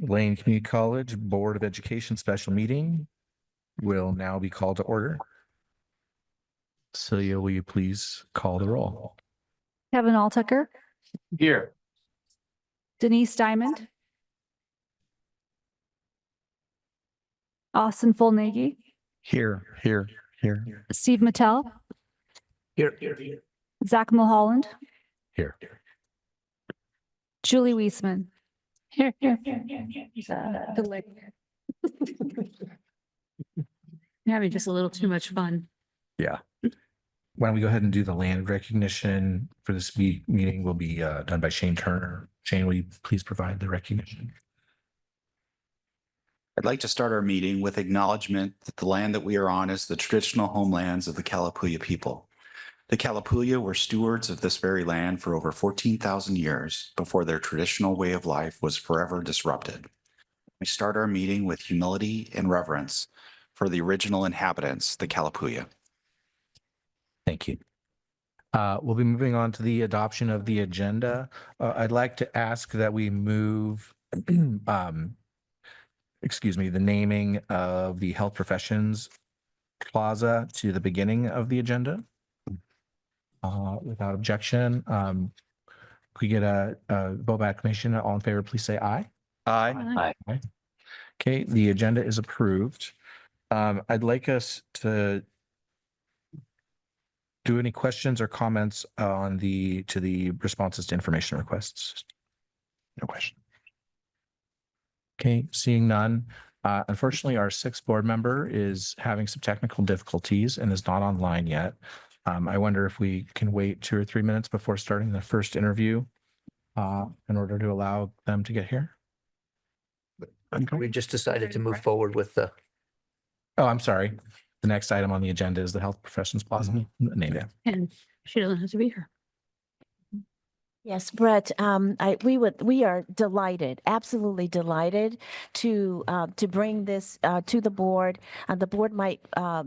Lane Community College Board of Education special meeting will now be called to order. Celia, will you please call the roll? Kevin Alltucker, Here. Denise Diamond, Austin Fulnagi, Here. Steve Mattel, Here. Zach Mulholland, Here. Julie Wiesman. Here. Having just a little too much fun. Yeah. Why don't we go ahead and do the land recognition for this meeting will be done by Shane Turner. Shane, will you please provide the recognition? I'd like to start our meeting with acknowledgement that the land that we are on is the traditional homelands of the Kalapuya people. The Kalapuya were stewards of this very land for over 14,000 years before their traditional way of life was forever disrupted. We start our meeting with humility and reverence for the original inhabitants, the Kalapuya. Thank you. We'll be moving on to the adoption of the agenda. I'd like to ask that we move, the naming of the Health Professions Plaza to the beginning of the agenda. Without objection, we get a vote by acclamation. All in favor, please say aye. Aye. Aye. Okay, the agenda is approved. I'd like us to do any questions or comments on the responses to information requests. No question. Okay, seeing none. Unfortunately, our sixth board member is having some technical difficulties and is not online yet. I wonder if we can wait 2 or 3 minutes before starting the first interview in order to allow them to get here. We just decided to move forward with the. Oh, I'm sorry. The next item on the agenda is the Health Professions Plaza. Name it. And she doesn't have to be here. Yes, Brett, we are delighted, absolutely delighted to bring this to the board. The board might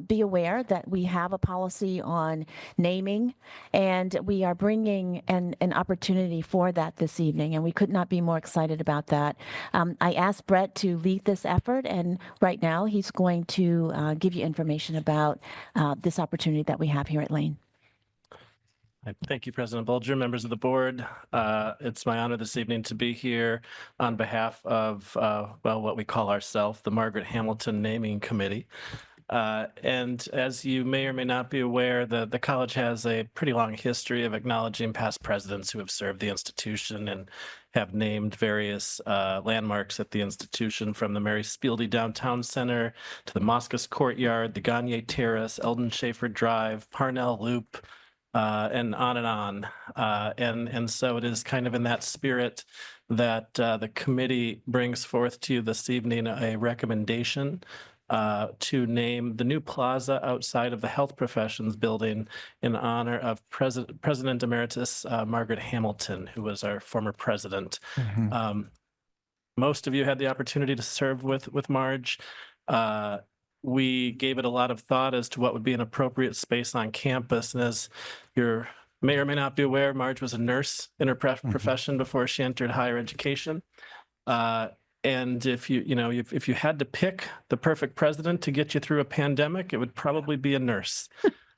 be aware that we have a policy on naming, and we are bringing an opportunity for that this evening, and we could not be more excited about that. I asked Brett to lead this effort, and right now he's going to give you information about this opportunity that we have here at Lane. Thank you, President Bulger, members of the board. It's my honor this evening to be here on behalf of, what we call ourselves, the Margaret Hamilton Naming Committee. And as you may or may not be aware, the college has a pretty long history of acknowledging past presidents who have served the institution and have named various landmarks at the institution, from the Mary Spieldy Downtown Center to the Moscas Courtyard, the Gagne Terrace, Eldon Schaefer Drive, Parnell Loop, and on and on. And so it is kind of in that spirit that the committee brings forth to you this evening a recommendation to name the new plaza outside of the Health Professions Building in honor of President Emeritus Margaret Hamilton, who was our former president. Most of you had the opportunity to serve with Marge. We gave it a lot of thought as to what would be an appropriate space on campus. And as you may or may not be aware, Marge was a nurse in her profession before she entered higher education. And if you had to pick the perfect president to get you through a pandemic, it would probably be a nurse.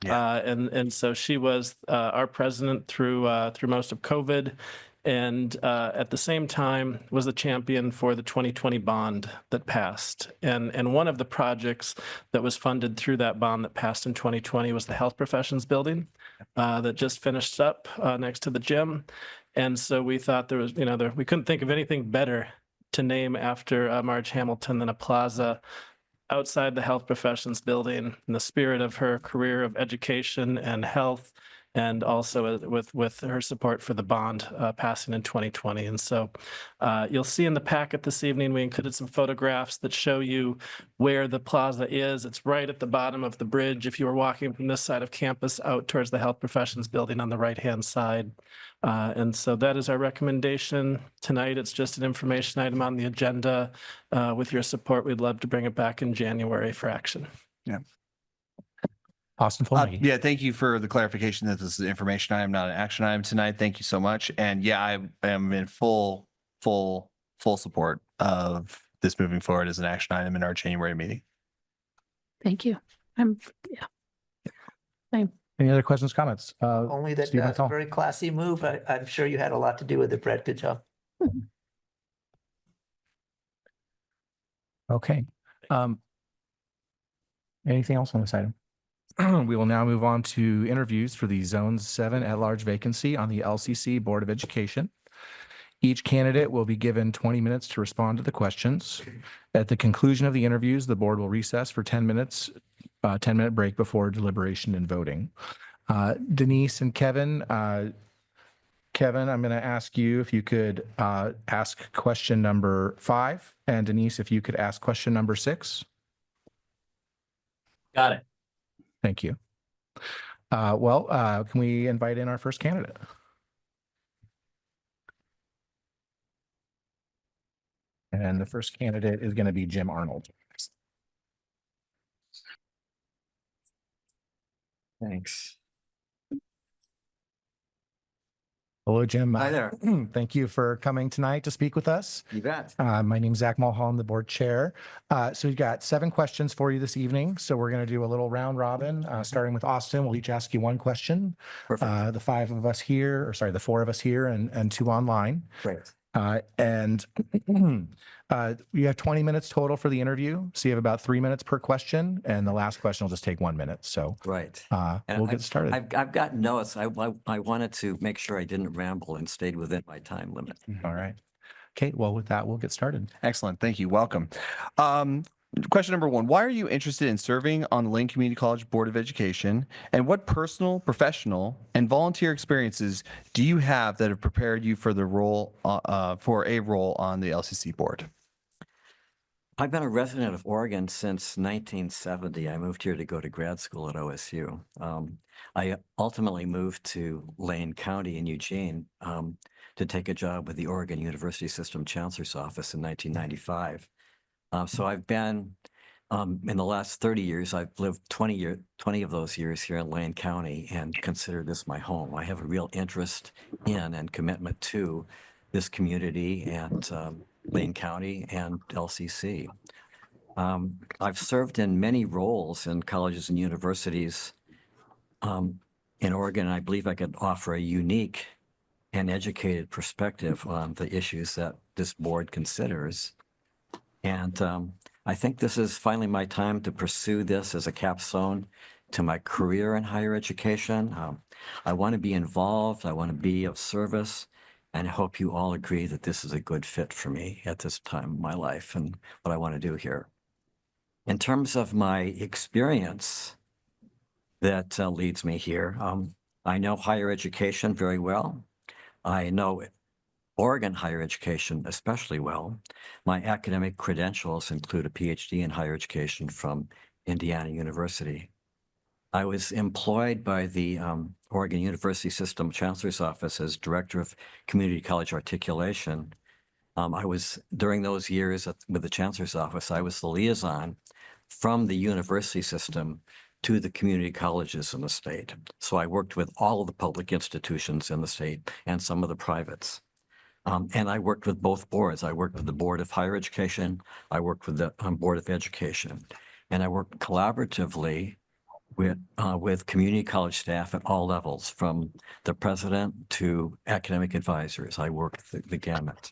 Yeah. And so she was our president through most of COVID. And at the same time was the champion for the 2020 bond that passed. And one of the projects that was funded through that bond that passed in 2020 was the Health Professions Building that just finished up next to the gym. And so we thought there was, we couldn't think of anything better to name after Marge Hamilton than a plaza outside the Health Professions Building in the spirit of her career of education and health, and also with her support for the bond passing in 2020. And so you'll see in the packet this evening, we included some photographs that show you where the plaza is. It's right at the bottom of the bridge if you were walking from this side of campus out towards the Health Professions Building on the right-hand side. And so that is our recommendation tonight. It's just an information item on the agenda. With your support, we'd love to bring it back in January for action. Yeah. Austin Fulnagi. Yeah, thank you for the clarification that this is an information item, not an action item tonight. Thank you so much. And yeah, I am in full support of this moving forward as an action item in our January meeting. Thank you. Yeah. Same. Any other questions, comments? Only that, Steve Mattel. very classy move. I'm sure you had a lot to do with it, Brett. Good job. Okay. Anything else on this item? We will now move on to interviews for the Zone 7 at-large vacancy on the LCC Board of Education. Each candidate will be given 20 minutes to respond to the questions. At the conclusion of the interviews, the board will recess for 10 minutes, 10-minute break before deliberation and voting. Denise and Kevin, Kevin, I'm going to ask you if you could ask question number 5, and Denise, if you could ask question number 6. Got it. Thank you. Can we invite in our first candidate? And the first candidate is going to be Jim Arnold. Thanks. Hello, Jim. Hi there. Thank you for coming tonight to speak with us. You bet. My name's Zach Mulholland, the board chair. So we've got 7 questions for you this evening. So we're going to do a little round robin, starting with Austin. We'll each ask you 1 question. Perfect. The 4 of us here and 2 online. Great. And you have 20 minutes total for the interview. So you have about 3 minutes per question. And the last question will just take 1 minute. So Right. we'll get started. I've got notes. I wanted to make sure I didn't ramble and stayed within my time limit. All right. Okay. Well, with that, we'll get started. Excellent. Thank you. Welcome. Question number 1, why are you interested in serving on the Lane Community College Board of Education? And what personal, professional, and volunteer experiences do you have that have prepared you for the role, for a role on the LCC board? I've been a resident of Oregon since 1970. I moved here to go to grad school at OSU. I ultimately moved to Lane County in Eugene to take a job with the Oregon University System Chancellor's Office in 1995. So I've been, in the last 30 years, I've lived 20 of those years here in Lane County and consider this my home. I have a real interest in and commitment to this community and Lane County and LCC. I've served in many roles in colleges and universities in Oregon. I believe I could offer a unique and educated perspective on the issues that this board considers. And I think this is finally my time to pursue this as a capstone to my career in higher education. I want to be involved. I want to be of service. And I hope you all agree that this is a good fit for me at this time of my life and what I want to do here. In terms of my experience that leads me here, I know higher education very well. I know Oregon higher education especially well. My academic credentials include a PhD in higher education from Indiana University. I was employed by the Oregon University System Chancellor's Office as Director of Community College Articulation. I was, during those years with the Chancellor's Office, I was the liaison from the university system to the community colleges in the state. So I worked with all of the public institutions in the state and some of the privates. And I worked with both boards. I worked with the Board of Higher Education. I worked with the Board of Education. And I worked collaboratively with community college staff at all levels, from the president to academic advisors. I worked the gamut.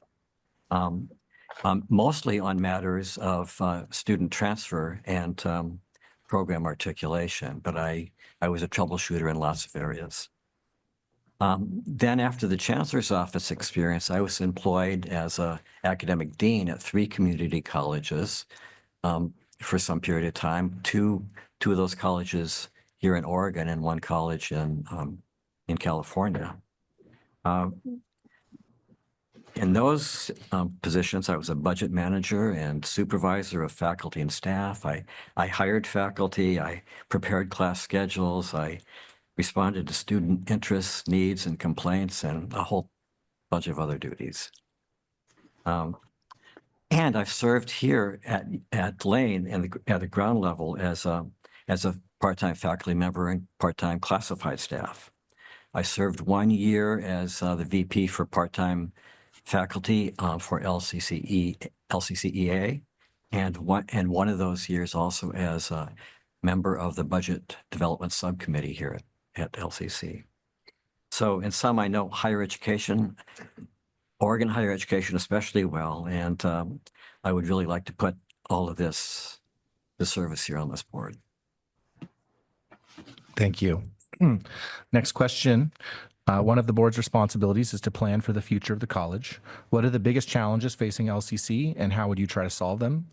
Mostly on matters of student transfer and program articulation, but I was a troubleshooter in lots of areas. Then after the Chancellor's Office experience, I was employed as an academic dean at 3 community colleges for some period of time, two of those colleges here in Oregon and 1 college in California. In those positions, I was a budget manager and supervisor of faculty and staff. I hired faculty, I prepared class schedules, I responded to student interests, needs, and complaints, and a whole bunch of other duties. And I've served here at Lane at the ground level as a part-time faculty member and part-time classified staff. I served 1 year as the VP for part-time faculty for LCCEA, and one of those years also as a member of the Budget Development Subcommittee here at LCC. So in sum, I know higher education, Oregon higher education especially well, and I would really like to put all of this to service here on this board. Thank you. Next question. One of the board's responsibilities is to plan for the future of the college. What are the biggest challenges facing LCC and how would you try to solve them?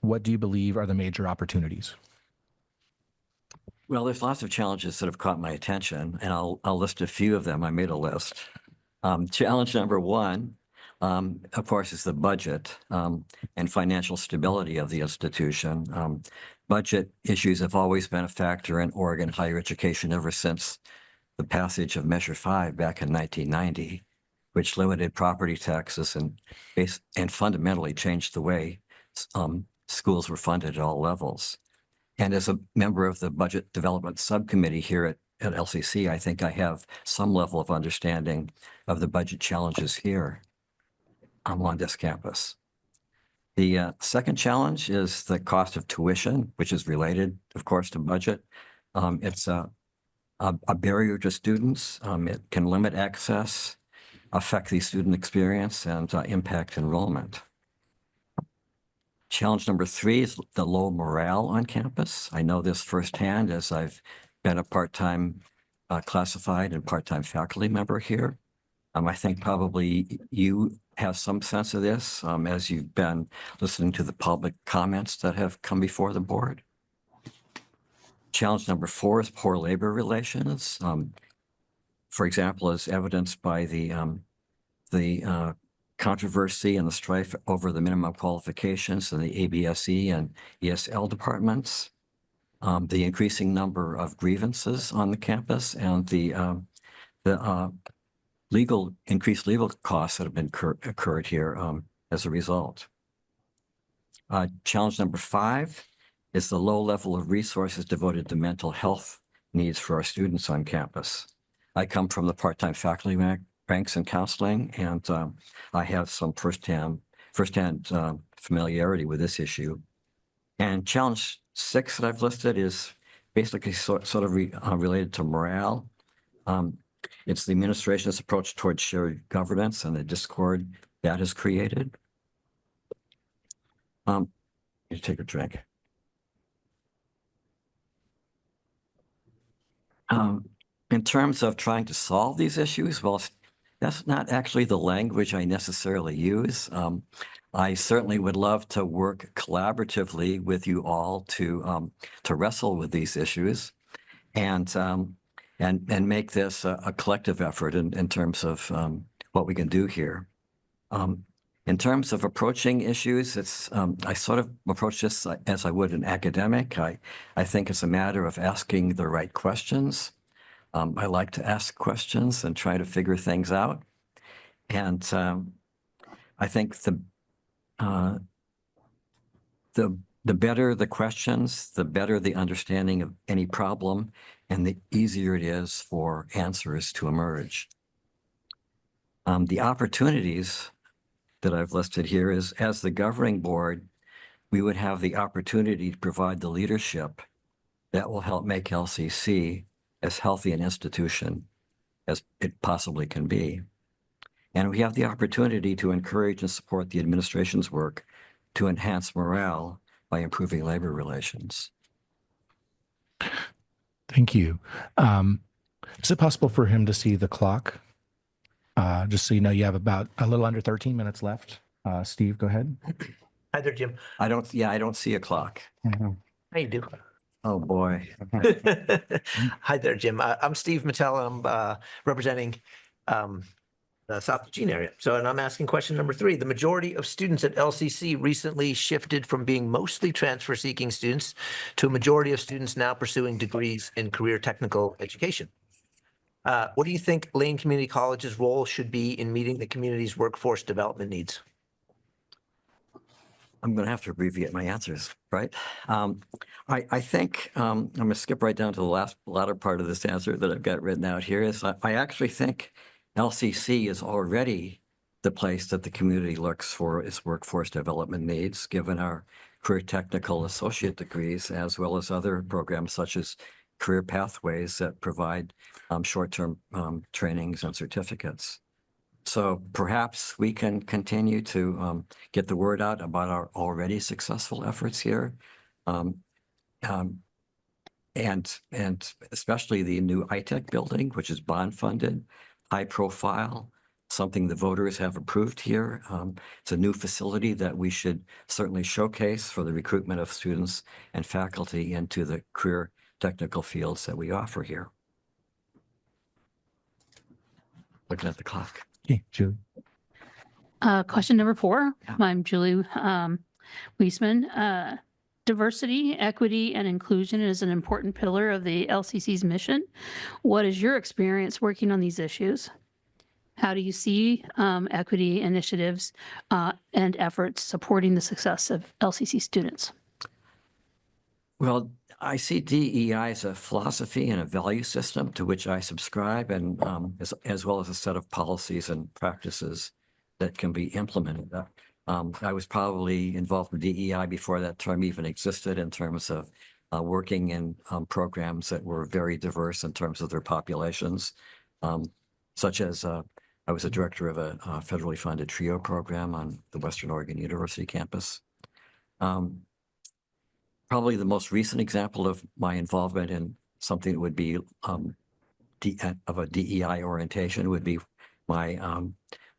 What do you believe are the major opportunities? Well, there's lots of challenges that have caught my attention, and I'll list a few of them. I made a list. Challenge number one, of course, is the budget and financial stability of the institution. Budget issues have always been a factor in Oregon higher education ever since the passage of Measure 5 back in 1990, which limited property taxes and fundamentally changed the way schools were funded at all levels. And as a member of the Budget Development Subcommittee here at LCC, I think I have some level of understanding of the budget challenges here on this campus. The second challenge is the cost of tuition, which is related, of course, to budget. It's a barrier to students. It can limit access, affect the student experience, and impact enrollment. Challenge number three is the low morale on campus. I know this firsthand as I've been a part-time classified and part-time faculty member here. I think probably you have some sense of this as you've been listening to the public comments that have come before the board. Challenge number four is poor labor relations. For example, as evidenced by the controversy and the strife over the minimum qualifications in the ABSE and ESL departments, the increasing number of grievances on the campus, and the increased legal costs that have been occurred here as a result. Challenge number five is the low level of resources devoted to mental health needs for our students on campus. I come from the part-time faculty ranks in counseling, and I have some firsthand familiarity with this issue. And challenge six that I've listed is basically sort of related to morale. It's the administration's approach towards shared governance and the discord that has created. You take a drink. In terms of trying to solve these issues, well, that's not actually the language I necessarily use. I certainly would love to work collaboratively with you all to wrestle with these issues and make this a collective effort in terms of what we can do here. In terms of approaching issues, I sort of approach this as I would an academic. I think it's a matter of asking the right questions. I like to ask questions and try to figure things out. And I think the better the questions, the better the understanding of any problem, and the easier it is for answers to emerge. The opportunities that I've listed here is, as the governing board, we would have the opportunity to provide the leadership that will help make LCC as healthy an institution as it possibly can be. And we have the opportunity to encourage and support the administration's work to enhance morale by improving labor relations. Thank you. Is it possible for him to see the clock? Just so you know, you have about a little under 13 minutes left. Steve, go ahead. Hi there, Jim. I don't see a clock. How you do? Oh, boy. Hi there, Jim. I'm Steve Mattel. I'm representing the South Eugene area. And I'm asking question number 3. The majority of students at LCC recently shifted from being mostly transfer-seeking students to a majority of students now pursuing degrees in career technical education. What do you think Lane Community College's role should be in meeting the community's workforce development needs? I'm going to have to abbreviate my answers, right? I think I'm going to skip right down to the latter part of this answer that I've got written out here. I actually think LCC is already the place that the community looks for its workforce development needs, given our career technical associate degrees, as well as other programs such as career pathways that provide short-term trainings and certificates. So perhaps we can continue to get the word out about our already successful efforts here. And especially the new ITech building, which is bond funded, high profile, something the voters have approved here. It's a new facility that we should certainly showcase for the recruitment of students and faculty into the career technical fields that we offer here. Looking at the clock. Okay, Julie. Question number 4. Yeah. I'm Julie Weisman. Diversity, equity, and inclusion is an important pillar of the LCC's mission. What is your experience working on these issues? How do you see equity initiatives and efforts supporting the success of LCC students? Well, I see DEI as a philosophy and a value system to which I subscribe, and as well as a set of policies and practices that can be implemented. I was probably involved in DEI before that term even existed, in terms of working in programs that were very diverse in terms of their populations, such as I was a director of a federally funded TRIO program on the Western Oregon University campus. Probably the most recent example of my involvement in something that would be of a DEI orientation would be my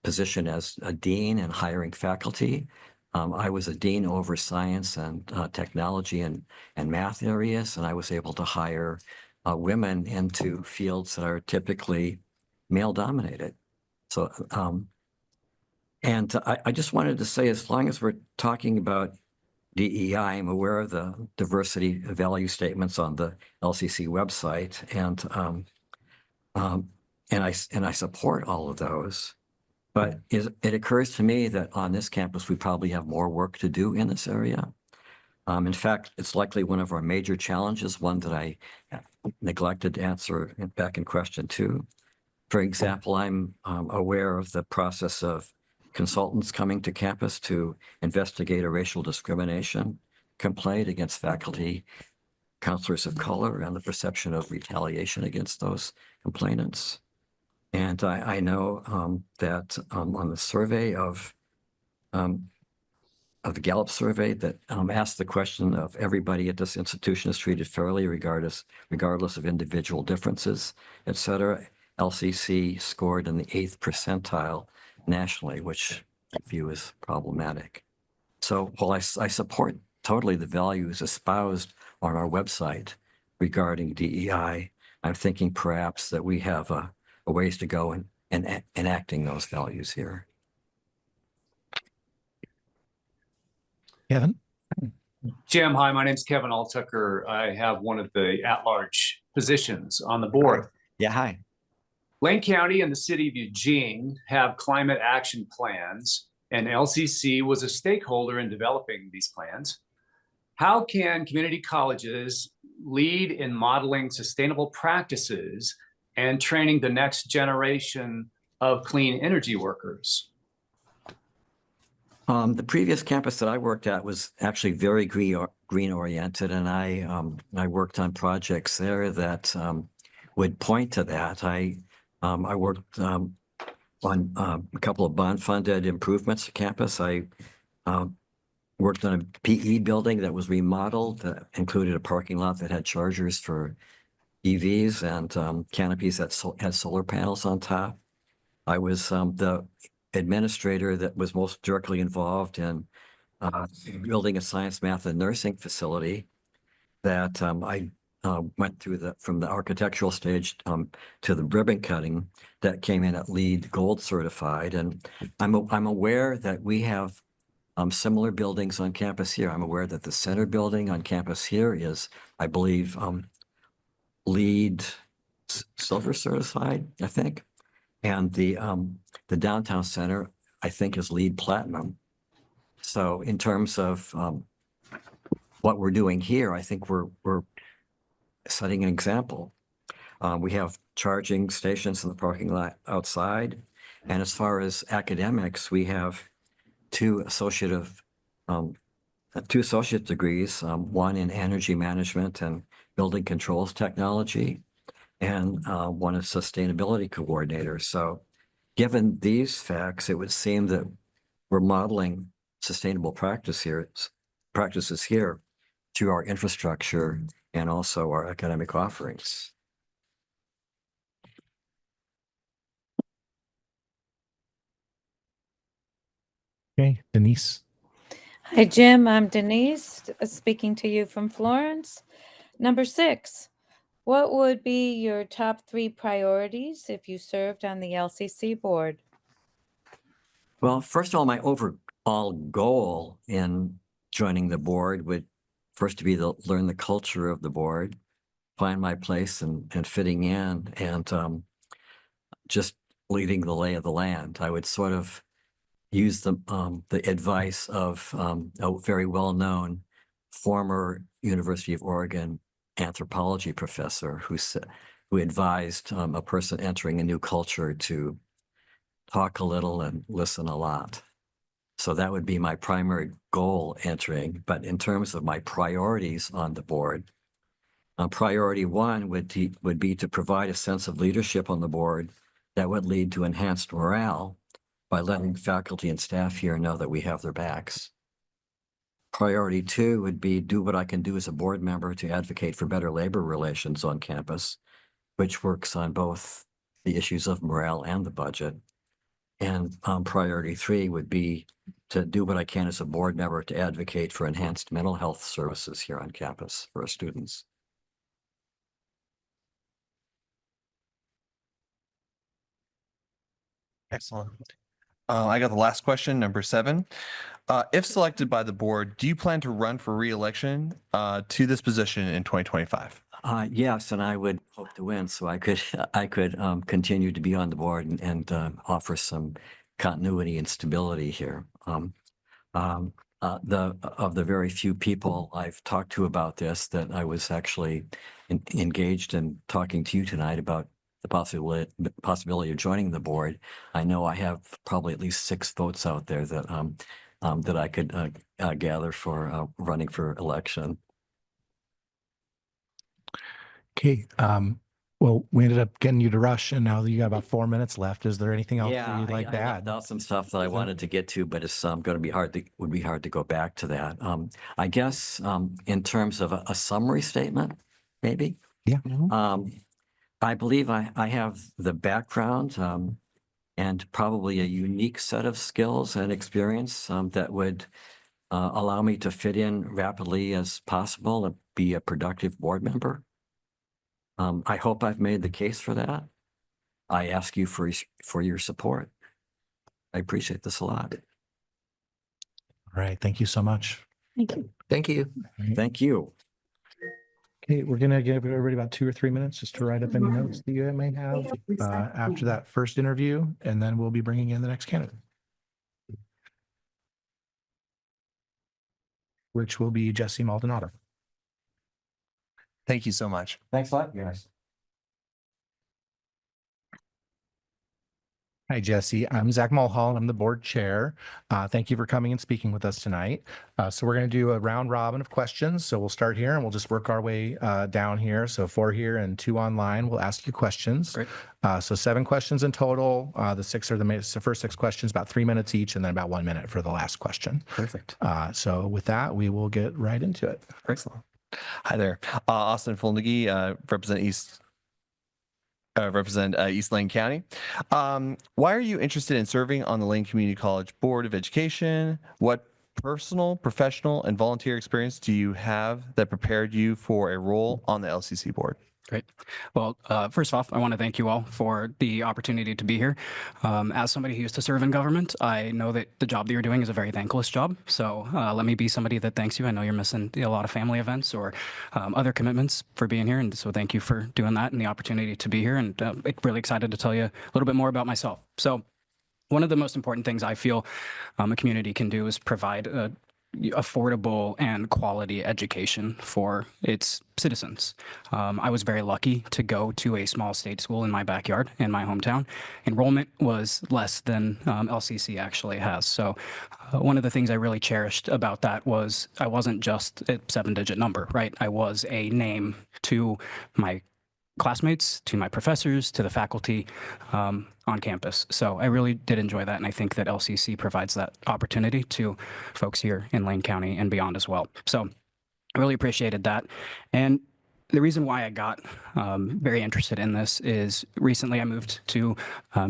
position as a dean and hiring faculty. I was a dean over science and technology and math areas, and I was able to hire women into fields that are typically male dominated. So, I just wanted to say, as long as we're talking about DEI, I'm aware of the diversity value statements on the LCC website, and I support all of those. But it occurs to me that on this campus, we probably have more work to do in this area. In fact, it's likely one of our major challenges, one that I neglected to answer back in question 2. For example, I'm aware of the process of consultants coming to campus to investigate a racial discrimination complaint against faculty, counselors of color, and the perception of retaliation against those complainants. And I know that on the survey of the Gallup survey that asked the question of everybody at this institution is treated fairly regardless of individual differences, et cetera, LCC scored in the 8th percentile nationally, which I view as problematic. So while I support totally the values espoused on our website regarding DEI, I'm thinking perhaps that we have a ways to go in enacting those values here. Kevin? Jim, hi, my name's Kevin Altucker. I have one of the at-large positions on the board. Yeah, hi. Lane County and the city of Eugene have climate action plans, and LCC was a stakeholder in developing these plans. How can community colleges lead in modeling sustainable practices and training the next generation of clean energy workers? The previous campus that I worked at was actually very green oriented, and I worked on projects there that would point to that. I worked on a couple of bond funded improvements to campus. I worked on a PE building that was remodeled that included a parking lot that had chargers for EVs and canopies that had solar panels on top. I was the administrator that was most directly involved in building a science, math, and nursing facility that I went through from the architectural stage to the ribbon cutting that came in at LEED Gold certified. And I'm aware that we have similar buildings on campus here. I'm aware that the center building on campus here is, I believe, LEED Silver certified, I think. And the downtown center, I think, is LEED Platinum. So in terms of what we're doing here, I think we're setting an example. We have charging stations in the parking lot outside. And as far as academics, we have two um, associate degrees, one in energy management and building controls technology, and one is sustainability coordinator. So given these facts, it would seem that we're modeling sustainable practices here through our infrastructure and also our academic offerings. Okay, Denise. Hi, Jim. I'm Denise, speaking to you from Florence. Number 6, what would be your top 3 priorities if you served on the LCC board? Well, first of all, my overall goal in joining the board would first to be to learn the culture of the board, find my place and fitting in, and just leading the lay of the land. I would sort of use the advice of a very well-known former University of Oregon anthropology professor who advised a person entering a new culture to talk a little and listen a lot. So that would be my primary goal entering. But in terms of my priorities on the board, priority 1 would be to provide a sense of leadership on the board that would lead to enhanced morale by letting faculty and staff here know that we have their backs. Priority 2 would be do what I can do as a board member to advocate for better labor relations on campus, which works on both the issues of morale and the budget. And priority 3 would be to do what I can as a board member to advocate for enhanced mental health services here on campus for our students. Excellent. I got the last question, number 7. If selected by the board, do you plan to run for re-election to this position in 2025? Yes, and I would hope to win so I could continue to be on the board and offer some continuity and stability here. Of the very few people I've talked to about this, that I was actually engaged in talking to you tonight about the possibility of joining the board. I know I have probably at least 6 votes out there that that I could gather for running for election. Okay, well, we ended up getting you to rush and now you got about 4 minutes left. Is there anything else that you'd like to I add? left out some stuff that I wanted to get to, but it's going to be would be hard to go back to that. I guess in terms of a summary statement, maybe. Yeah. I believe I have the background and probably a unique set of skills and experience that would allow me to fit in rapidly as possible and be a productive board member. I hope I've made the case for that. I ask you for your support. I appreciate this a lot. All right, thank you so much. Thank you. Thank you. Thank you. Okay, we're gonna give everybody about 2 or 3 minutes just to write up any notes that you may have after that first interview, and then we'll be bringing in the next candidate, which will be Jesse Maldonado. Thank you so much. Thanks a lot, guys. Hi, Jesse. I'm Zach Mulholland. I'm the board chair. Thank you for coming and speaking with us tonight. So we're going to do a round robin of questions. So we'll start here and we'll just work our way down here. So 4 here and 2 online. We'll ask you questions. Great. So 7 questions in total. The 6 are the first 6 questions, about 3 minutes each, and then about 1 minute for the last question. Perfect. So with that, we will get right into it. Excellent. Hi there. Austin Fulnigi, represent East Lane County. Why are you interested in serving on the Lane Community College Board of Education? What personal, professional, and volunteer experience do you have that prepared you for a role on the LCC board? Great. Well, first off, I want to thank you all for the opportunity to be here. As somebody who used to serve in government, I know that the job that you're doing is a very thankless job. So let me be somebody that thanks you. I know you're missing a lot of family events or other commitments for being here. And so thank you for doing that and the opportunity to be here. And really excited to tell you a little bit more about myself. So one of the most important things I feel a community can do is provide affordable and quality education for its citizens. I was very lucky to go to a small state school in my backyard in my hometown. Enrollment was less than LCC actually has. So one of the things I really cherished about that was I wasn't just a 7-digit number, right? I was a name to my classmates, to my professors, to the faculty on campus. So I really did enjoy that. And I think that LCC provides that opportunity to folks here in Lane County and beyond as well. So I really appreciated that. And the reason why I got very interested in this is recently I moved to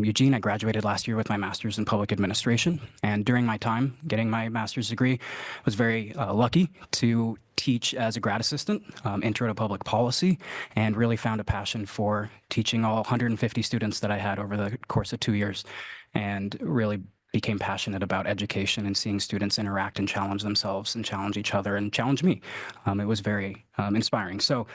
Eugene. I graduated last year with my master's in public administration. And during my time getting my master's degree, I was very lucky to teach as a grad assistant, intro to public policy, and really found a passion for teaching all 150 students that I had over the course of 2 years, and really became passionate about education and seeing students interact and challenge themselves and challenge each other and challenge me. It was very inspiring. So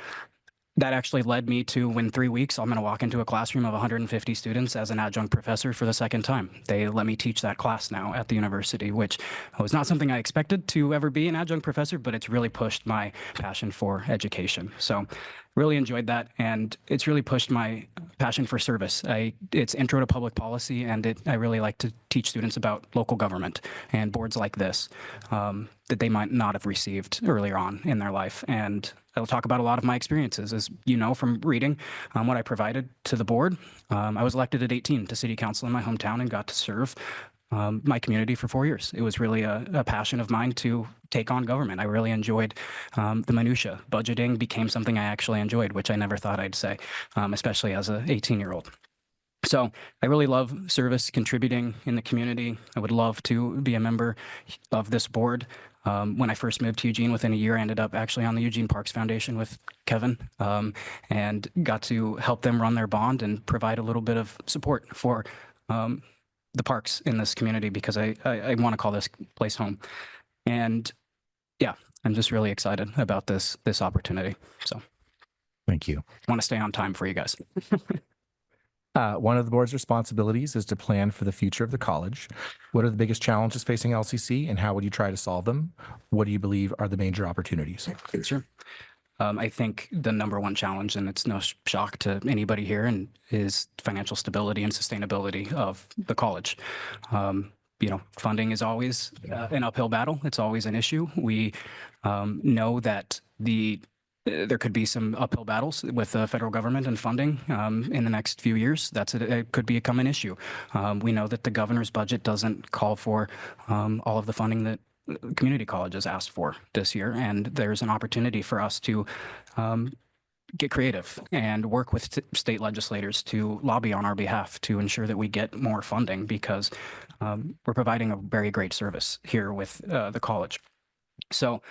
that actually led me to, in 3 weeks, I'm going to walk into a classroom of 150 students as an adjunct professor for the second time. They let me teach that class now at the university, which was not something I expected to ever be an adjunct professor, but it's really pushed my passion for education. So really enjoyed that, and it's really pushed my passion for service. It's intro to public policy, and I really like to teach students about local government and boards like this that they might not have received earlier on in their life. And I'll talk about a lot of my experiences. As you know from reading what I provided to the board, I was elected at 18 to city council in my hometown and got to serve my community for 4 years. It was really a passion of mine to take on government. I really enjoyed the minutia. Budgeting became something I actually enjoyed, which I never thought I'd say, especially as an 18-year-old. So I really love service, contributing in the community. I would love to be a member of this board. When I first moved to Eugene, within a year, I ended up actually on the Eugene Parks Foundation with Kevin, and got to help them run their bond and provide a little bit of support for the parks in this community, because I want to call this place home. And yeah, I'm just really excited about this opportunity. So Thank you. I want to stay on time for you guys. One of the board's responsibilities is to plan for the future of the college. What are the biggest challenges facing LCC, and how would you try to solve them? What do you believe are the major opportunities? Sure. I think the number one challenge, and it's no shock to anybody here, and is financial stability and sustainability of the college. Funding is always an uphill battle. It's always an issue. We know that there could be some uphill battles with the federal government and funding in the next few years. It could become an issue. We know that the governor's budget doesn't call for all of the funding that community colleges asked for this year, and there's an opportunity for us to get creative and work with state legislators to lobby on our behalf to ensure that we get more funding, because we're providing a very great service here with the college. So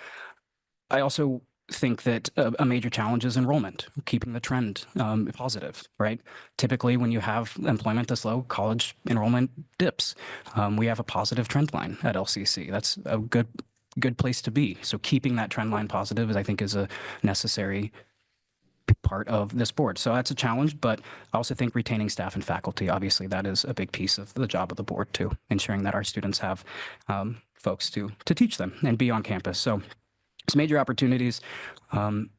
I also think that a major challenge is enrollment, keeping the trend positive, right? Typically, when you have employment this low, college enrollment dips. We have a positive trend line at LCC. That's a good place to be. So keeping that trend line positive I think is a necessary part of this board. So that's a challenge, but I also think retaining staff and faculty, obviously that is a big piece of the job of the board too, ensuring that our students have folks to teach them and be on campus. So some major opportunities.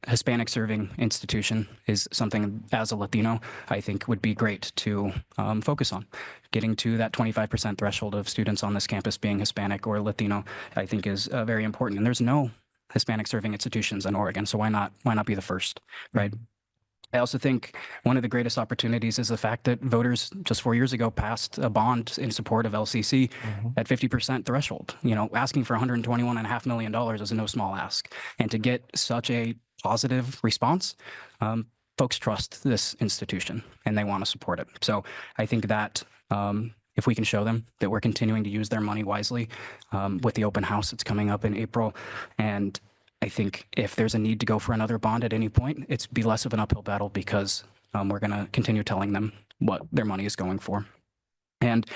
Hispanic serving institution is something, as a Latino, I think would be great to focus on. Getting to that 25% threshold of students on this campus being Hispanic or Latino, I think is very important. And there's no Hispanic serving institutions in Oregon, so why not be the first, right? I also think one of the greatest opportunities is the fact that voters just 4 years ago passed a bond in support of LCC at 50% threshold. Asking for $121.5 million is no small ask. And to get such a positive response, folks trust this institution and they want to support it. So I think that if we can show them that we're continuing to use their money wisely with the open house that's coming up in April, and I think if there's a need to go for another bond at any point, it's be less of an uphill battle, because we're going to continue telling them what their money is going for. And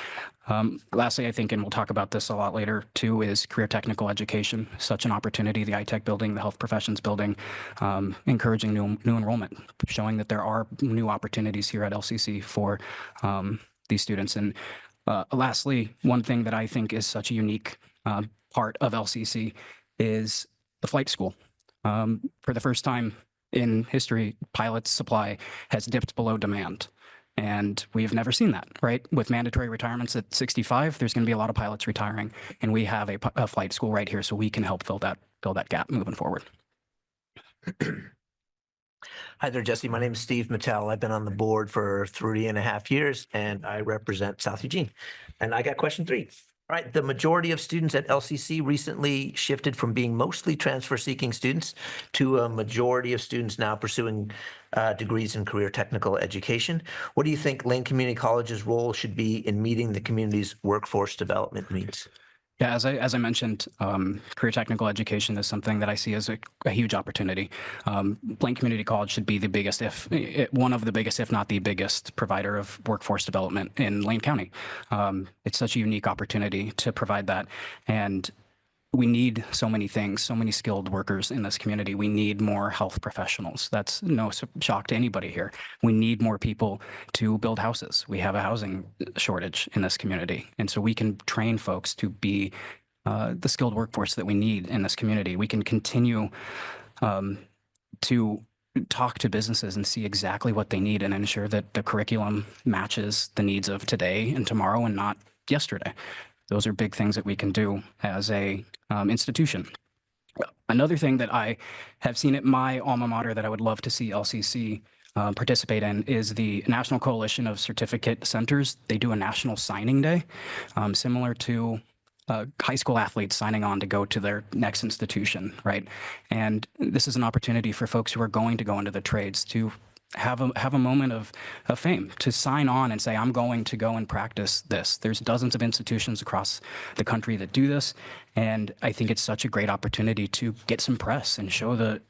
lastly, I think, and we'll talk about this a lot later too, is career technical education. Such an opportunity, the iTech building, the health professions building, encouraging new enrollment, showing that there are new opportunities here at LCC for these students. And lastly, one thing that I think is such a unique part of LCC is the flight school. For the first time in history, pilot supply has dipped below demand. And we've never seen that, right? With mandatory retirements at 65, there's going to be a lot of pilots retiring, and we have a flight school right here, so we can help fill that gap moving forward. Hi there, Jesse. My name is Steve Mattel. I've been on the board for 3.5 years, and I represent South Eugene. And I got question 3. All right, the majority of students at LCC recently shifted from being mostly transfer-seeking students to a majority of students now pursuing degrees in career technical education. What do you think Lane Community College's role should be in meeting the community's workforce development needs? Yeah, as I mentioned, career technical education is something that I see as a huge opportunity. Blaine Community College should be the biggest, one of the biggest, if not the biggest, provider of workforce development in Lane County. It's such a unique opportunity to provide that, and we need so many things, so many skilled workers in this community. We need more health professionals. That's no shock to anybody here. We need more people to build houses. We have a housing shortage in this community. And so we can train folks to be the skilled workforce that we need in this community. We can continue to talk to businesses and see exactly what they need and ensure that the curriculum matches the needs of today and tomorrow and not yesterday. Those are big things that we can do as a institution. Another thing that I have seen at my alma mater that I would love to see LCC participate in is the National Coalition of Certificate Centers. They do a national signing day, similar to high school athletes signing on to go to their next institution, right? And this is an opportunity for folks who are going to go into the trades to have a moment of fame, to sign on and say, I'm going to go and practice this. There's dozens of institutions across the country that do this. And I think it's such a great opportunity to get some press and show the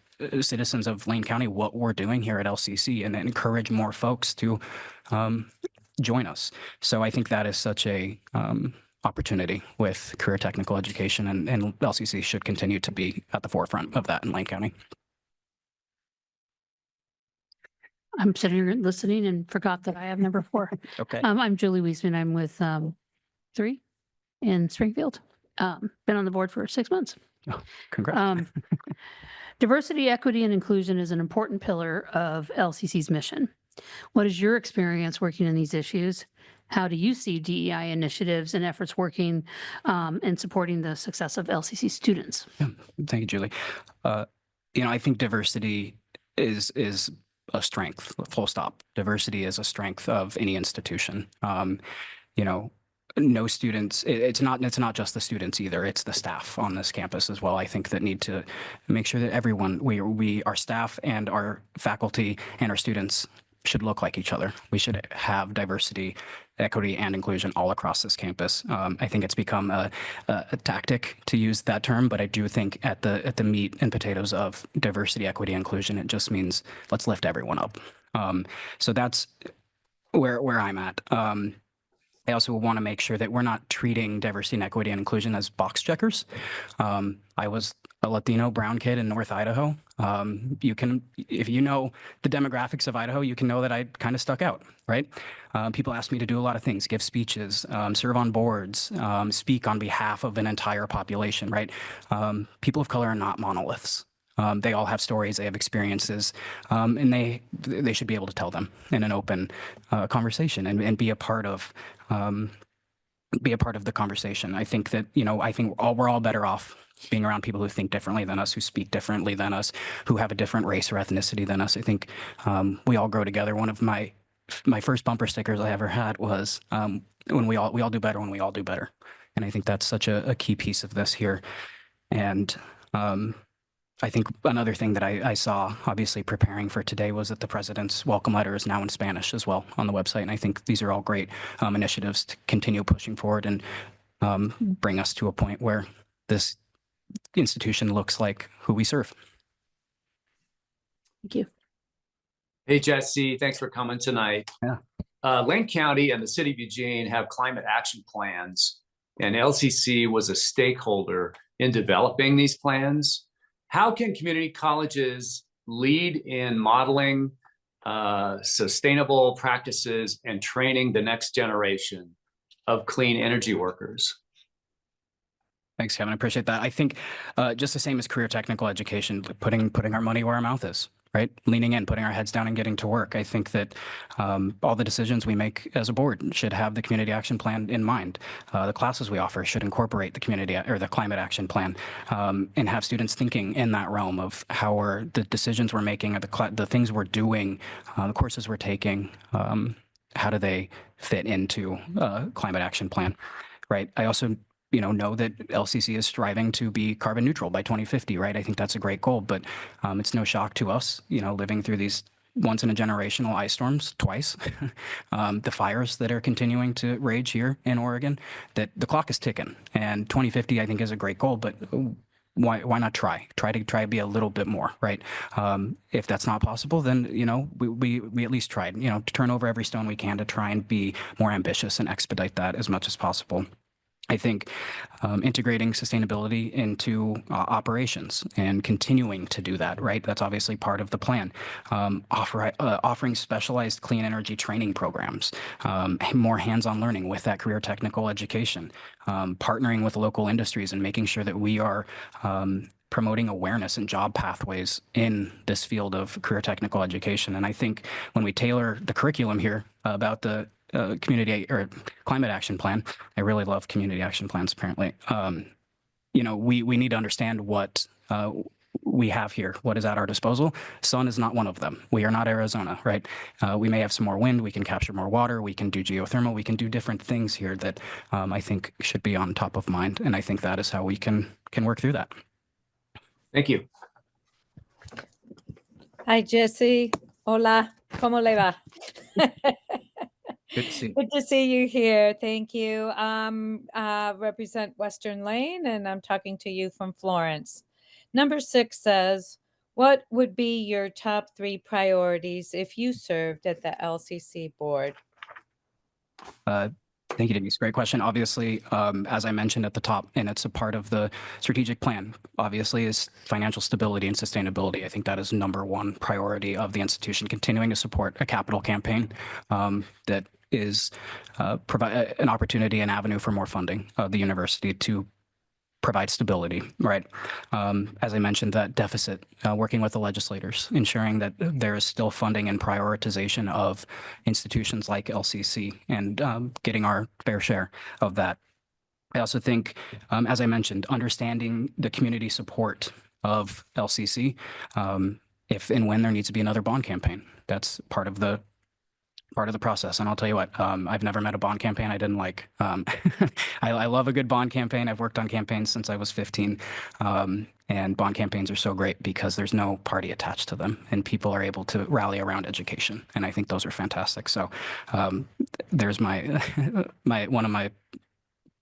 citizens of Lane County what we're doing here at LCC and encourage more folks to join us. So I think that is such a opportunity with career technical education, and LCC should continue to be at the forefront of that in Lane County. I'm sitting here listening and forgot that I have number 4. Okay. I'm Julie Wiesman. I'm with 3 in Springfield. Been on the board for 6 months. Congrats. Diversity, equity, and inclusion is an important pillar of LCC's mission. What is your experience working in these issues? How do you see DEI initiatives and efforts working and supporting the success of LCC students? Yeah. Thank you, Julie. I think diversity is a strength, full stop. Diversity is a strength of any institution. No students, it's not just the students either, it's the staff on this campus as well. I think that need to make sure that everyone, our staff and our faculty and our students should look like each other. We should have diversity, equity, and inclusion all across this campus. I think it's become a tactic to use that term, but I do think at the meat and potatoes of diversity, equity, inclusion, it just means let's lift everyone up. So that's where I'm at. I also want to make sure that we're not treating diversity and equity and inclusion as box checkers. I was a Latino brown kid in North Idaho. If you know the demographics of Idaho, you can know that I kind of stuck out, right? People ask me to do a lot of things, give speeches, serve on boards, speak on behalf of an entire population, right? People of color are not monoliths. They all have stories, they have experiences, and they should be able to tell them in an open conversation and be a part of the conversation. I think that, we're all better off being around people who think differently than us, who speak differently than us, who have a different race or ethnicity than us. I think we all grow together. One of my first bumper stickers I ever had was when we all do better when we all do better. And I think that's such a key piece of this here. And I think another thing that I saw, obviously preparing for today, was that the president's welcome letter is now in Spanish as well on the website. And I think these are all great initiatives to continue pushing forward and bring us to a point where this institution looks like who we serve. Thank you. Hey, Jesse, thanks for coming tonight. Yeah. Lane County and the city of Eugene have climate action plans, and LCC was a stakeholder in developing these plans. How can community colleges lead in modeling sustainable practices and training the next generation of clean energy workers? Thanks, Kevin. I appreciate that. I think just the same as career technical education, putting our money where our mouth is, right? Leaning in, putting our heads down and getting to work. I think that all the decisions we make as a board should have the community action plan in mind. The classes we offer should incorporate the community or the climate action plan and have students thinking in that realm of how the decisions we're making, or the things we're doing, the courses we're taking, how do they fit into climate action plan, right? I also know that LCC is striving to be carbon neutral by 2050, right? I think that's a great goal, but it's no shock to us, living through these once in a generational ice storms twice, the fires that are continuing to rage here in Oregon, that the clock is ticking. And 2050, I think, is a great goal, but why not try to be a little bit more, right? If that's not possible, then we at least tried, to turn over every stone we can to try and be more ambitious and expedite that as much as possible. I think integrating sustainability into operations and continuing to do that, right? That's obviously part of the plan. Offering specialized clean energy training programs, more hands-on learning with that career technical education, partnering with local industries and making sure that we are promoting awareness and job pathways in this field of career technical education. And I think when we tailor the curriculum here about the community or climate action plan. I really love community action plans, apparently. We need to understand what we have here, what is at our disposal. Sun is not one of them. We are not Arizona, right? We may have some more wind. We can capture more water. We can do geothermal. We can do different things here that I think should be on top of mind. And I think that is how we can work through that. Thank you. Hi, Jesse. Hola. ¿Cómo le va? Good to see you. Good to see you here. Thank you. Represent Western Lane, and I'm talking to you from Florence. Number 6 says, what would be your top 3 priorities if you served at the LCC board? Thank you, Denise. Great question. Obviously, as I mentioned at the top, and it's a part of the strategic plan, obviously, is financial stability and sustainability. I think that is number 1 priority of the institution, continuing to support a capital campaign that is provide an opportunity, an avenue for more funding of the university to provide stability, right? As I mentioned, that deficit, working with the legislators, ensuring that there is still funding and prioritization of institutions like LCC and getting our fair share of that. I also think, as I mentioned, understanding the community support of LCC, if and when there needs to be another bond campaign. That's part of the process. And I'll tell you what, I've never met a bond campaign I didn't like. I love a good bond campaign. I've worked on campaigns since I was 15. And bond campaigns are so great because there's no party attached to them and people are able to rally around education. And I think those are fantastic. So there's my one of my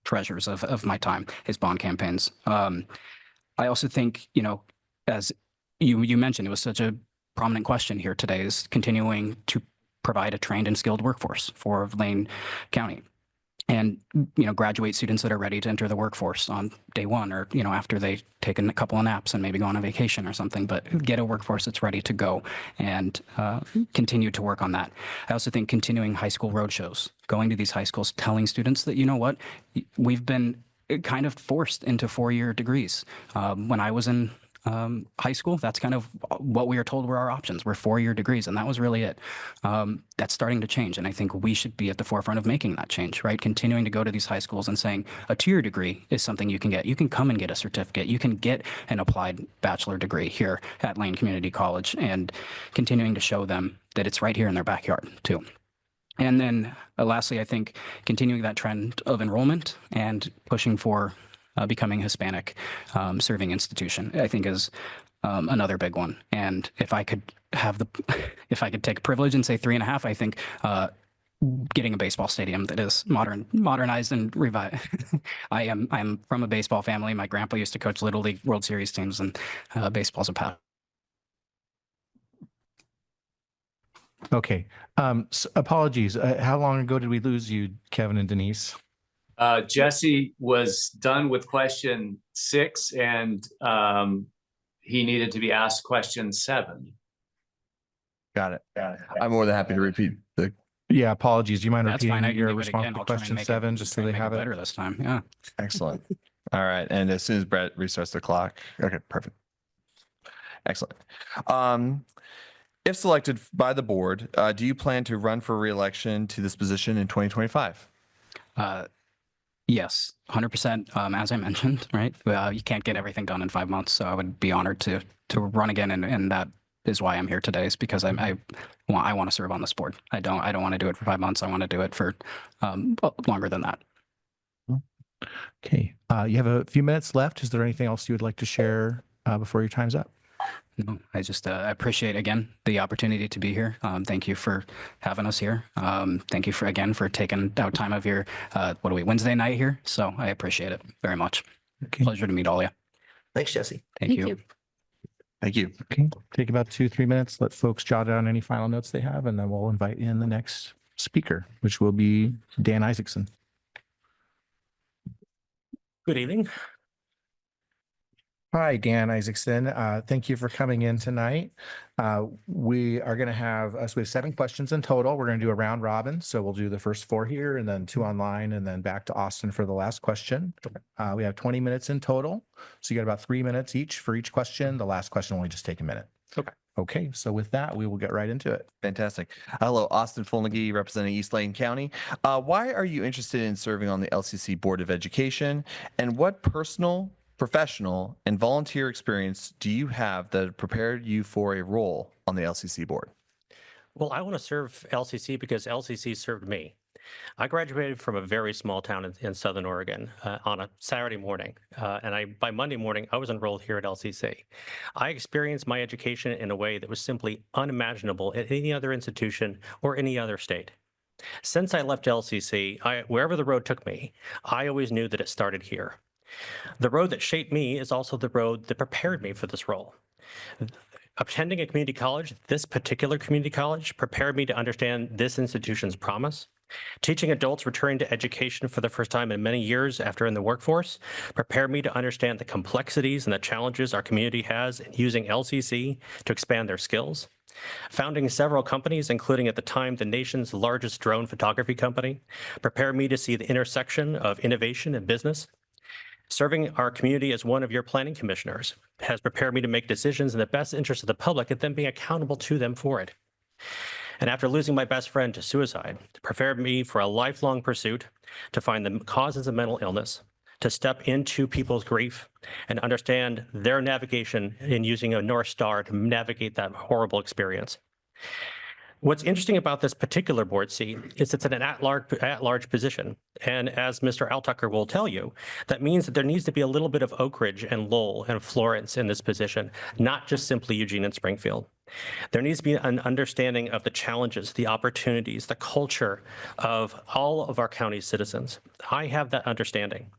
treasures of my time is bond campaigns. I also think, as you mentioned, it was such a prominent question here today, is continuing to provide a trained and skilled workforce for Lane County, and graduate students that are ready to enter the workforce on day 1, or after they've taken a couple of naps and maybe go on a vacation or something, but get a workforce that's ready to go and continue to work on that. I also think continuing high school roadshows, going to these high schools, telling students that, what, we've been kind of forced into 4-year degrees. When I was in high school, that's kind of what we were told were our options. We're 4-year degrees, and that was really it. That's starting to change, and I think we should be at the forefront of making that change, right? Continuing to go to these high schools and saying a 2-year degree is something you can get. You can come and get a certificate. You can get an applied bachelor degree here at Lane Community College, and continuing to show them that it's right here in their backyard too. And then lastly, I think continuing that trend of enrollment and pushing for becoming Hispanic serving institution, I think, is another big one. And if I could take a privilege and say 3.5, I think getting a baseball stadium that is modernized and revived. I'm from a baseball family. My grandpa used to coach Little League World Series teams, and baseball's a passion. Okay. Apologies. How long ago did we lose you, Kevin and Denise? Jesse was done with question 6, and he needed to be asked question 7. Got it. I'm more than happy to repeat the. Yeah, apologies. Do you mind That's fine. repeating I can your do it response again. to I'll try and question make 7, it, just so try and they make it have it? better this time. Yeah. Excellent. All right. And as soon as Brett restarts the clock. Okay, perfect. Excellent. If selected by the board, do you plan to run for re-election to this position in 2025? Yes, 100%. As I mentioned, right? You can't get everything done in 5 months, so I would be honored to run again, and that is why I'm here today. Is because I want to serve on this board. I don't want to do it for 5 months. I want to do it for longer than that. Okay, you have a few minutes left. Is there anything else you would like to share before your time's up? No, I just appreciate again the opportunity to be here. Thank you for having us here. Thank you for taking out time of your Wednesday night here. So I appreciate it very much. Okay. Pleasure to meet all of you. Thanks, Jesse. Thank you. Thank you. Okay, take about 2-3 minutes. Let folks jot down any final notes they have, and then we'll invite in the next speaker, which will be Dan Isaacson. Good evening. Hi, Dan Isaacson. Thank you for coming in tonight. We are going to have, so we have 7 questions in total. We're going to do a round robin. So we'll do the first 4 here and then 2 online and then back to Austin for the last question. We have 20 minutes in total. So you got about 3 minutes each for each question. The last question will only just take a minute. Okay. Okay. So with that, we will get right into it. Fantastic. Hello, Austin Fulnagi, representing East Lane County. Why are you interested in serving on the LCC Board of Education, and what personal, professional, and volunteer experience do you have that prepared you for a role on the LCC board? Well, I want to serve LCC because LCC served me. I graduated from a very small town in Southern Oregon on a Saturday morning, and by Monday morning, I was enrolled here at LCC. I experienced my education in a way that was simply unimaginable at any other institution or any other state. Since I left LCC, wherever the road took me, I always knew that it started here. The road that shaped me is also the road that prepared me for this role. Attending a community college, this particular community college, prepared me to understand this institution's promise. Teaching adults returning to education for the first time in many years after in the workforce prepared me to understand the complexities and the challenges our community has in using LCC to expand their skills. Founding several companies, including at the time the nation's largest drone photography company, prepared me to see the intersection of innovation and business. Serving our community as one of your planning commissioners has prepared me to make decisions in the best interest of the public and then being accountable to them for it. And after losing my best friend to suicide, it prepared me for a lifelong pursuit to find the causes of mental illness, to step into people's grief and understand their navigation in using a North Star to navigate that horrible experience. What's interesting about this particular board seat is it's an at-large position. And as Mr. Altucker will tell you, that means that there needs to be a little bit of Oak Ridge and Lowell and Florence in this position, not just simply Eugene and Springfield. There needs to be an understanding of the challenges, the opportunities, the culture of all of our county's citizens. I have that understanding.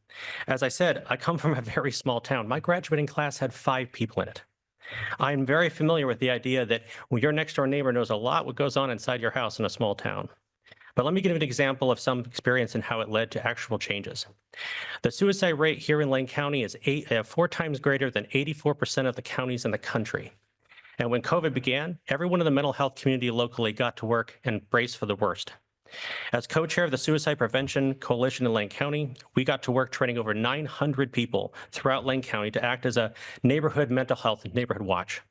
As I said, I come from a very small town. My graduating class had 5 people in it. I'm very familiar with the idea that your next door neighbor knows a lot what goes on inside your house in a small town. But let me give you an example of some experience and how it led to actual changes. The suicide rate here in Lane County is 4 times greater than 84% of the counties in the country. And when COVID began, everyone in the mental health community locally got to work and brace for the worst. As co-chair of the Suicide Prevention Coalition in Lane County, we got to work training over 900 people throughout Lane County to act as a neighborhood mental health neighborhood watch.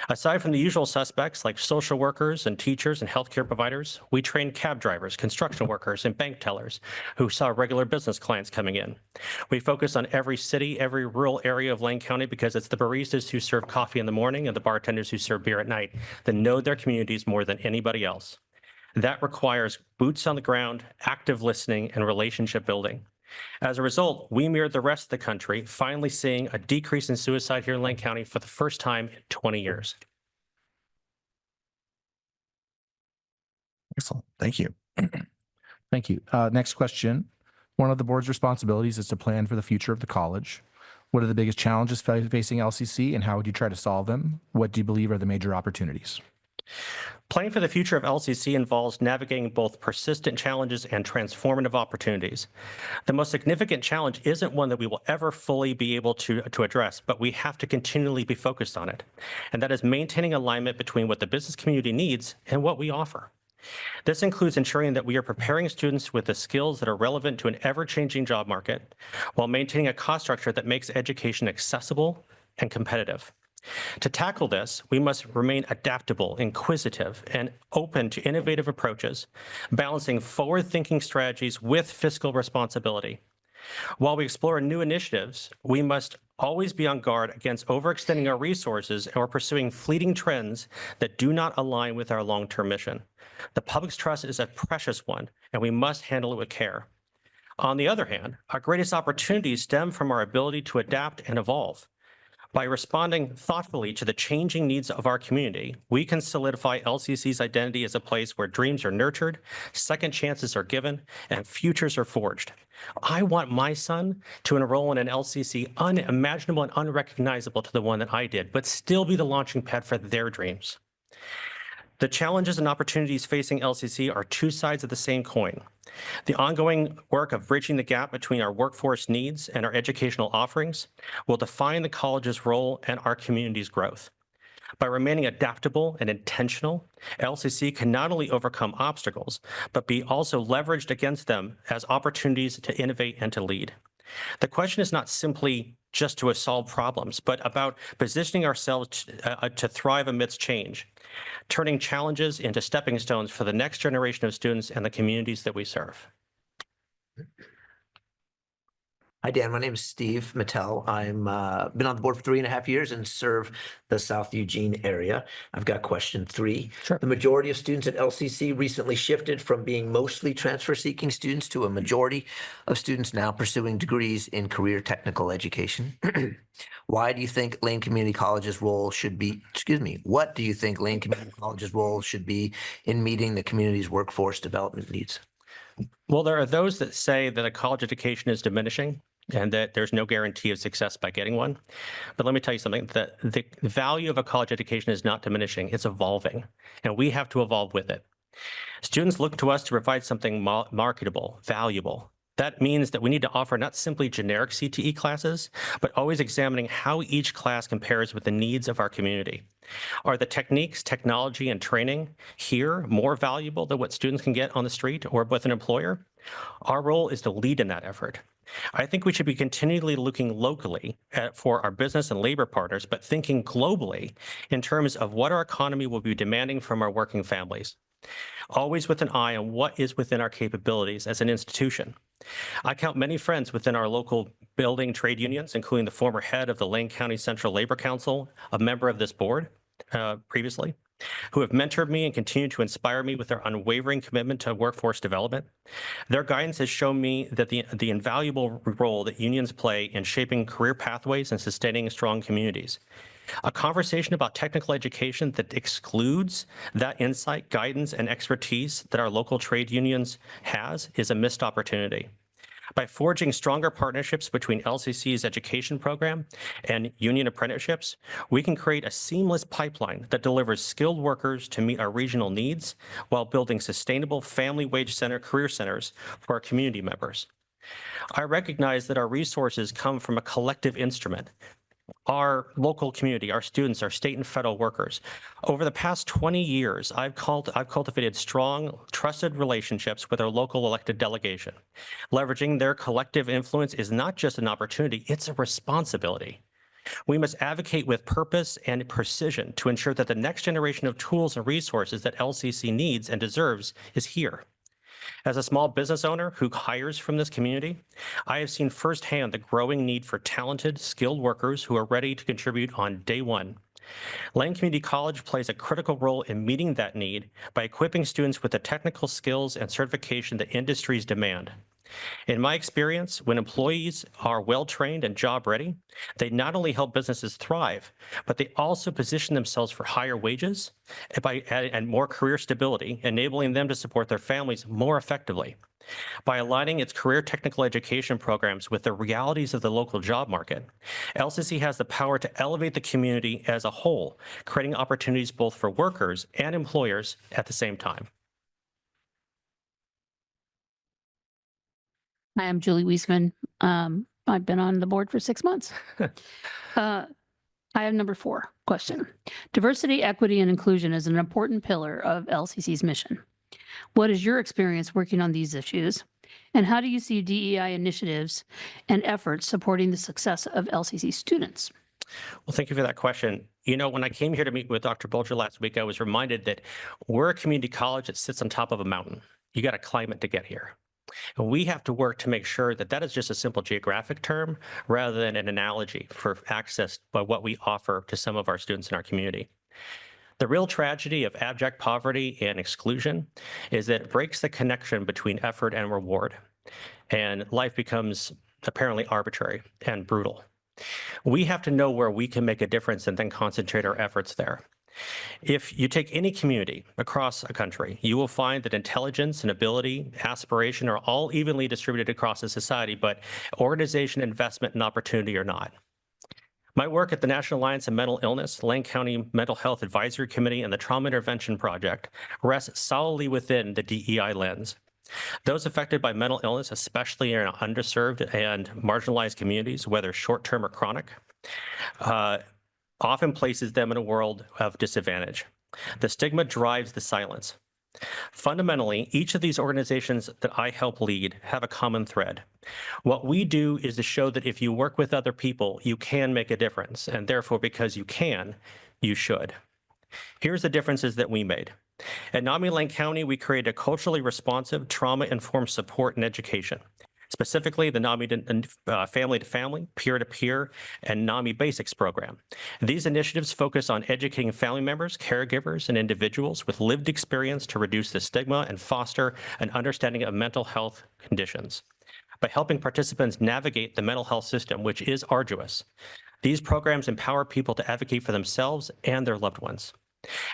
Aside from the usual suspects like social workers and teachers and healthcare providers, we trained cab drivers, construction workers, and bank tellers who saw regular business clients coming in. We focus on every city, every rural area of Lane County because it's the baristas who serve coffee in the morning and the bartenders who serve beer at night that know their communities more than anybody else. That requires boots on the ground, active listening, and relationship building. As a result, we mirrored the rest of the country, finally seeing a decrease in suicide here in Lane County for the first time in 20 years. Excellent. Thank you. Thank you. Next question. One of the board's responsibilities is to plan for the future of the college. What are the biggest challenges facing LCC, and how would you try to solve them? What do you believe are the major opportunities? Planning for the future of LCC involves navigating both persistent challenges and transformative opportunities. The most significant challenge isn't one that we will ever fully be able to address, but we have to continually be focused on it. And that is maintaining alignment between what the business community needs and what we offer. This includes ensuring that we are preparing students with the skills that are relevant to an ever-changing job market while maintaining a cost structure that makes education accessible and competitive. To tackle this, we must remain adaptable, inquisitive, and open to innovative approaches, balancing forward-thinking strategies with fiscal responsibility. While we explore new initiatives, we must always be on guard against overextending our resources or pursuing fleeting trends that do not align with our long-term mission. The public's trust is a precious one, and we must handle it with care. On the other hand, our greatest opportunities stem from our ability to adapt and evolve. By responding thoughtfully to the changing needs of our community, we can solidify LCC's identity as a place where dreams are nurtured, second chances are given, and futures are forged. I want my son to enroll in an LCC unimaginable and unrecognizable to the one that I did, but still be the launching pad for their dreams. The challenges and opportunities facing LCC are two sides of the same coin. The ongoing work of bridging the gap between our workforce needs and our educational offerings will define the college's role and our community's growth. By remaining adaptable and intentional, LCC can not only overcome obstacles, but be also leveraged against them as opportunities to innovate and to lead. The question is not simply just to solve problems, but about positioning ourselves to thrive amidst change, turning challenges into stepping stones for the next generation of students and the communities that we serve. Hi, Dan. My name is Steve Mattel. I'm been on the board for 3.5 years and serve the South Eugene area. I've got question 3. Sure. The majority of students at LCC recently shifted from being mostly transfer-seeking students to a majority of students now pursuing degrees in career technical education. Why do you think Lane Community College's role should be, what do you think Lane Community College's role should be in meeting the community's workforce development needs? Well, there are those that say that a college education is diminishing and that there's no guarantee of success by getting one. But let me tell you something, that the value of a college education is not diminishing, it's evolving, and we have to evolve with it. Students look to us to provide something marketable, valuable. That means that we need to offer not simply generic CTE classes, but always examining how each class compares with the needs of our community. Are the techniques, technology, and training here more valuable than what students can get on the street or with an employer? Our role is to lead in that effort. I think we should be continually looking locally for our business and labor partners, but thinking globally in terms of what our economy will be demanding from our working families, always with an eye on what is within our capabilities as an institution. I count many friends within our local building trade unions, including the former head of the Lane County Central Labor Council, a member of this board previously, who have mentored me and continue to inspire me with their unwavering commitment to workforce development. Their guidance has shown me that the invaluable role that unions play in shaping career pathways and sustaining strong communities. A conversation about technical education that excludes that insight, guidance, and expertise that our local trade unions has is a missed opportunity. By forging stronger partnerships between LCC's education program and union apprenticeships, we can create a seamless pipeline that delivers skilled workers to meet our regional needs while building sustainable family wage center career centers for our community members. I recognize that our resources come from a collective instrument. Our local community, our students, our state and federal workers. Over the past 20 years, I've cultivated strong, trusted relationships with our local elected delegation. Leveraging their collective influence is not just an opportunity, it's a responsibility. We must advocate with purpose and precision to ensure that the next generation of tools and resources that LCC needs and deserves is here. As a small business owner who hires from this community, I have seen firsthand the growing need for talented, skilled workers who are ready to contribute on day one. Lane Community College plays a critical role in meeting that need by equipping students with the technical skills and certification that industries demand. In my experience, when employees are well-trained and job-ready, they not only help businesses thrive, but they also position themselves for higher wages and more career stability, enabling them to support their families more effectively. By aligning its career technical education programs with the realities of the local job market, LCC has the power to elevate the community as a whole, creating opportunities both for workers and employers at the same time. I am Julie Wiesman. I've been on the board for 6 months. I have number 4 question. Diversity, equity, and inclusion is an important pillar of LCC's mission. What is your experience working on these issues? And how do you see DEI initiatives and efforts supporting the success of LCC students? Well, thank you for that question. You know, when I came here to meet with Dr. Bulger last week, I was reminded that we're a community college that sits on top of a mountain. You got to climb it to get here. And we have to work to make sure that that is just a simple geographic term rather than an analogy for access by what we offer to some of our students in our community. The real tragedy of abject poverty and exclusion is that it breaks the connection between effort and reward, and life becomes apparently arbitrary and brutal. We have to know where we can make a difference and then concentrate our efforts there. If you take any community across a country, you will find that intelligence and ability, aspiration are all evenly distributed across the society, but organization, investment, and opportunity are not. My work at the National Alliance on Mental Illness, Lane County Mental Health Advisory Committee, and the Trauma Intervention Project rests solidly within the DEI lens. Those affected by mental illness, especially in underserved and marginalized communities, whether short-term or chronic, often places them in a world of disadvantage. The stigma drives the silence. Fundamentally, each of these organizations that I help lead have a common thread. What we do is to show that if you work with other people, you can make a difference, and therefore, because you can, you should. Here's the differences that we made. At NAMI Lane County, we created a culturally responsive, trauma-informed support and education. Specifically, the NAMI family-to-family, peer-to-peer, and NAMI Basics program. These initiatives focus on educating family members, caregivers, and individuals with lived experience to reduce the stigma and foster an understanding of mental health conditions. By helping participants navigate the mental health system, which is arduous, these programs empower people to advocate for themselves and their loved ones.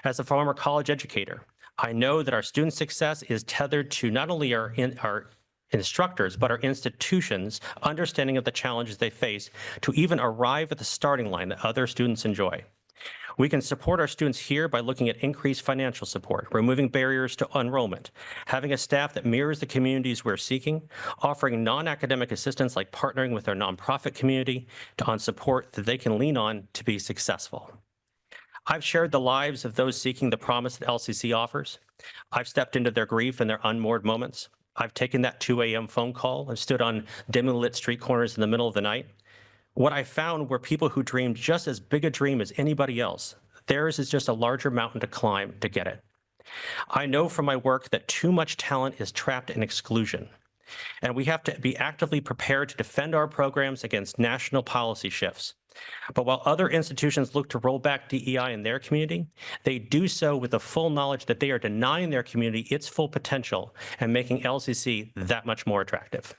As a former college educator, I know that our student success is tethered to not only our instructors, but our institutions' understanding of the challenges they face to even arrive at the starting line that other students enjoy. We can support our students here by looking at increased financial support, removing barriers to enrollment, having a staff that mirrors the communities we're seeking, offering non-academic assistance like partnering with our nonprofit community on support that they can lean on to be successful. I've shared the lives of those seeking the promise that LCC offers. I've stepped into their grief and their unmoored moments. I've taken that 2 a.m. phone call and stood on dimly lit street corners in the middle of the night. What I found were people who dreamed just as big a dream as anybody else. Theirs is just a larger mountain to climb to get it. I know from my work that too much talent is trapped in exclusion, and we have to be actively prepared to defend our programs against national policy shifts. But while other institutions look to roll back DEI in their community, they do so with the full knowledge that they are denying their community its full potential and making LCC that much more attractive.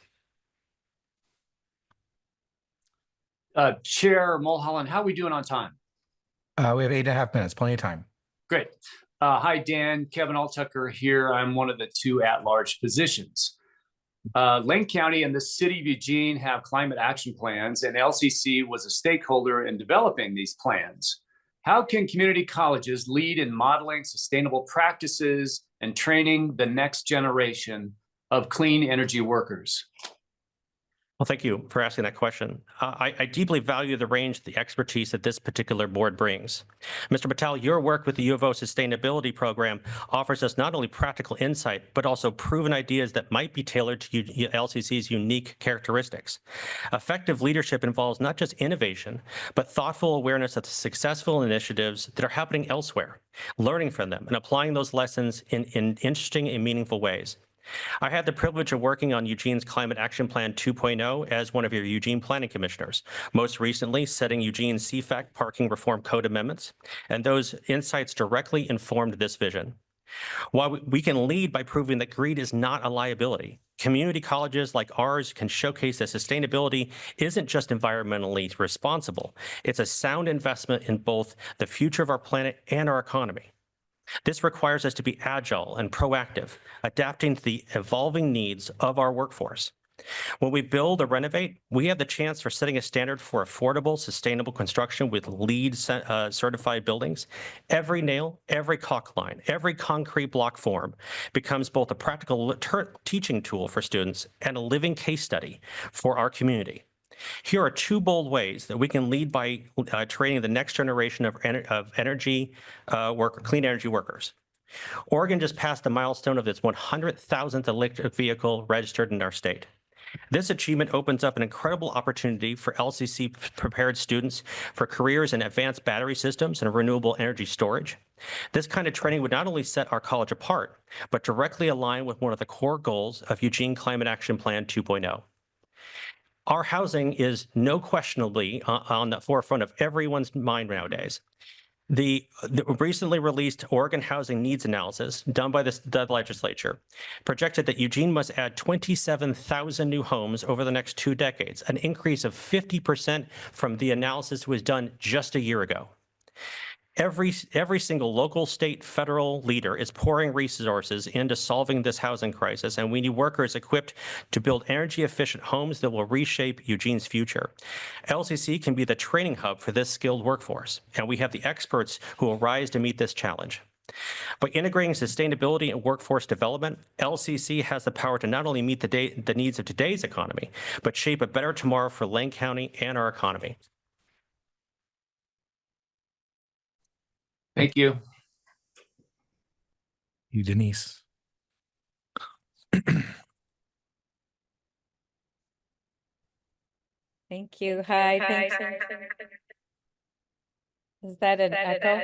Chair Mulholland, how are we doing on time? We have 8.5 minutes, plenty of time. Great. Hi, Dan. Kevin Altucker here. I'm one of the 2 at-large positions. Lane County and the city of Eugene have climate action plans, and LCC was a stakeholder in developing these plans. How can community colleges lead in modeling sustainable practices and training the next generation of clean energy workers? Well, thank you for asking that question. I deeply value the range of the expertise that this particular board brings. Mr. Patel, your work with the U of O Sustainability Program offers us not only practical insight, but also proven ideas that might be tailored to LCC's unique characteristics. Effective leadership involves not just innovation, but thoughtful awareness of the successful initiatives that are happening elsewhere, learning from them, and applying those lessons in interesting and meaningful ways. I had the privilege of working on Eugene's Climate Action Plan 2.0 as one of your Eugene Planning Commissioners, most recently setting Eugene's CFAC Parking Reform Code amendments, and those insights directly informed this vision. While we can lead by proving that greed is not a liability, community colleges like ours can showcase that sustainability isn't just environmentally responsible, it's a sound investment in both the future of our planet and our economy. This requires us to be agile and proactive, adapting to the evolving needs of our workforce. When we build or renovate, we have the chance for setting a standard for affordable, sustainable construction with LEED certified buildings. Every nail, every caulk line, every concrete block form becomes both a practical teaching tool for students and a living case study for our community. Here are 2 bold ways that we can lead by training the next generation of clean energy workers. Oregon just passed the milestone of its 100,000th electric vehicle registered in our state. This achievement opens up an incredible opportunity for LCC prepared students for careers in advanced battery systems and renewable energy storage. This kind of training would not only set our college apart, but directly align with one of the core goals of Eugene Climate Action Plan 2.0. Our housing is no questionably on the forefront of everyone's mind nowadays. The recently released Oregon Housing Needs Analysis done by the legislature projected that Eugene must add 27,000 new homes over the next 2 decades, an increase of 50% from the analysis was done just a year ago. Every single local, state, federal leader is pouring resources into solving this housing crisis, and we need workers equipped to build energy-efficient homes that will reshape Eugene's future. LCC can be the training hub for this skilled workforce, and we have the experts who will rise to meet this challenge. By integrating sustainability and workforce development, LCC has the power to not only meet the needs of today's economy, but shape a better tomorrow for Lane County and our economy. Thank you. You, Denise. Thank you. Hi, thanks. Is that an echo?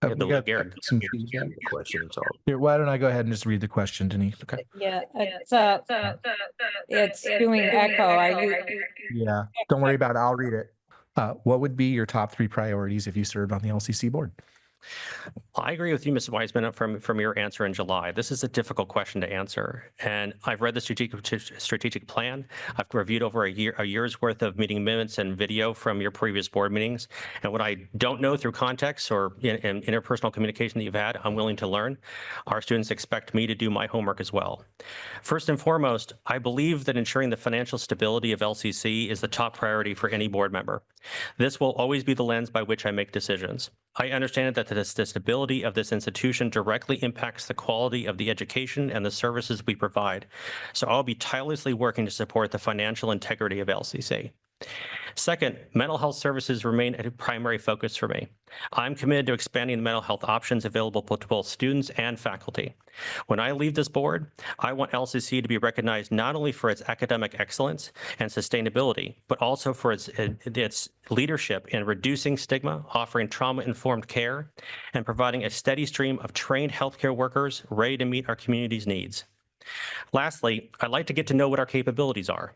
We The got Garrett some feedback. Question, so. Here, why don't I go ahead and just read the question, Denise? Okay. Yeah, it's doing echo. Are you? Yeah, don't worry about it. I'll read it. What would be your top 3 priorities if you served on the LCC board? I agree with you, Mrs. Wiseman, from your answer in July. This is a difficult question to answer, and I've read the strategic plan. I've reviewed over a year's worth of meeting minutes and video from your previous board meetings, and what I don't know through context or in interpersonal communication that you've had, I'm willing to learn. Our students expect me to do my homework as well. First and foremost, I believe that ensuring the financial stability of LCC is the top priority for any board member. This will always be the lens by which I make decisions. I understand that the stability of this institution directly impacts the quality of the education and the services we provide. So I'll be tirelessly working to support the financial integrity of LCC. Second, mental health services remain a primary focus for me. I'm committed to expanding the mental health options available to both students and faculty. When I leave this board, I want LCC to be recognized not only for its academic excellence and sustainability, but also for its leadership in reducing stigma, offering trauma-informed care, and providing a steady stream of trained healthcare workers ready to meet our community's needs. Lastly, I'd like to get to know what our capabilities are.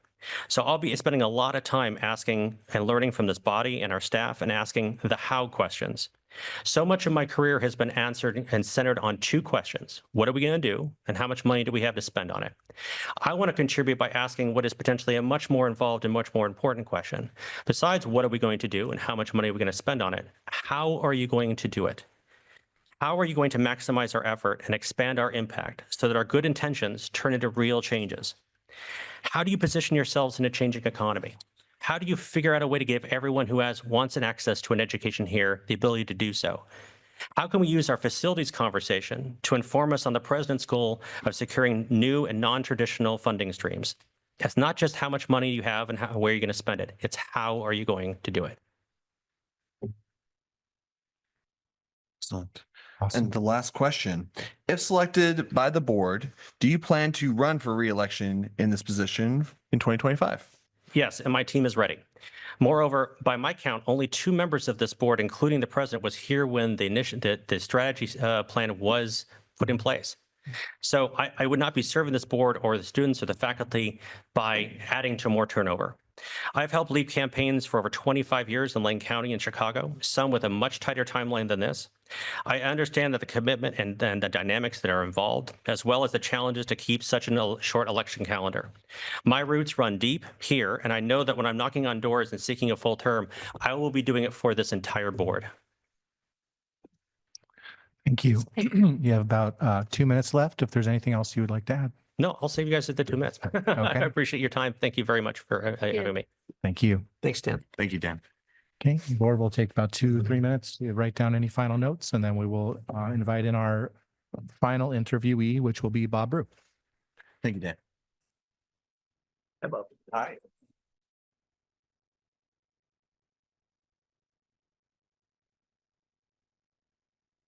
So I'll be spending a lot of time asking and learning from this body and our staff and asking the how questions. So much of my career has been answered and centered on 2 questions. What are we going to do? And how much money do we have to spend on it? I want to contribute by asking what is potentially a much more involved and much more important question. Besides what are we going to do and how much money are we going to spend on it? How are you going to do it? How are you going to maximize our effort and expand our impact so that our good intentions turn into real changes? How do you position yourselves in a changing economy? How do you figure out a way to give everyone who wants an access to an education here the ability to do so? How can we use our facilities conversation to inform us on the president's goal of securing new and non-traditional funding streams? It's not just how much money you have and where you're going to spend it. It's how are you going to do it? Excellent. Awesome. And the last question, if selected by the board, do you plan to run for re-election in this position in 2025? Yes, and my team is ready. Moreover, by my count, only 2 members of this board, including the president, was here when the strategy plan was put in place. So I would not be serving this board or the students or the faculty by adding to more turnover. I've helped lead campaigns for over 25 years in Lane County and Chicago, some with a much tighter timeline than this. I understand that the commitment and the dynamics that are involved, as well as the challenges to keep such a short election calendar. My roots run deep here, and I know that when I'm knocking on doors and seeking a full term, I will be doing it for this entire board. Thank you. You have about 2 minutes left. If there's anything else you would like to add. No, I'll save you guys the 2 minutes. I appreciate your time. Thank you very much for having me. Thank you. Thanks, Dan. Thank you, Dan. Okay, the board will take about 2-3 minutes to write down any final notes, and then we will invite in our final interviewee, which will be Bob Brew. Thank you, Dan. Hi, Bob. Hi.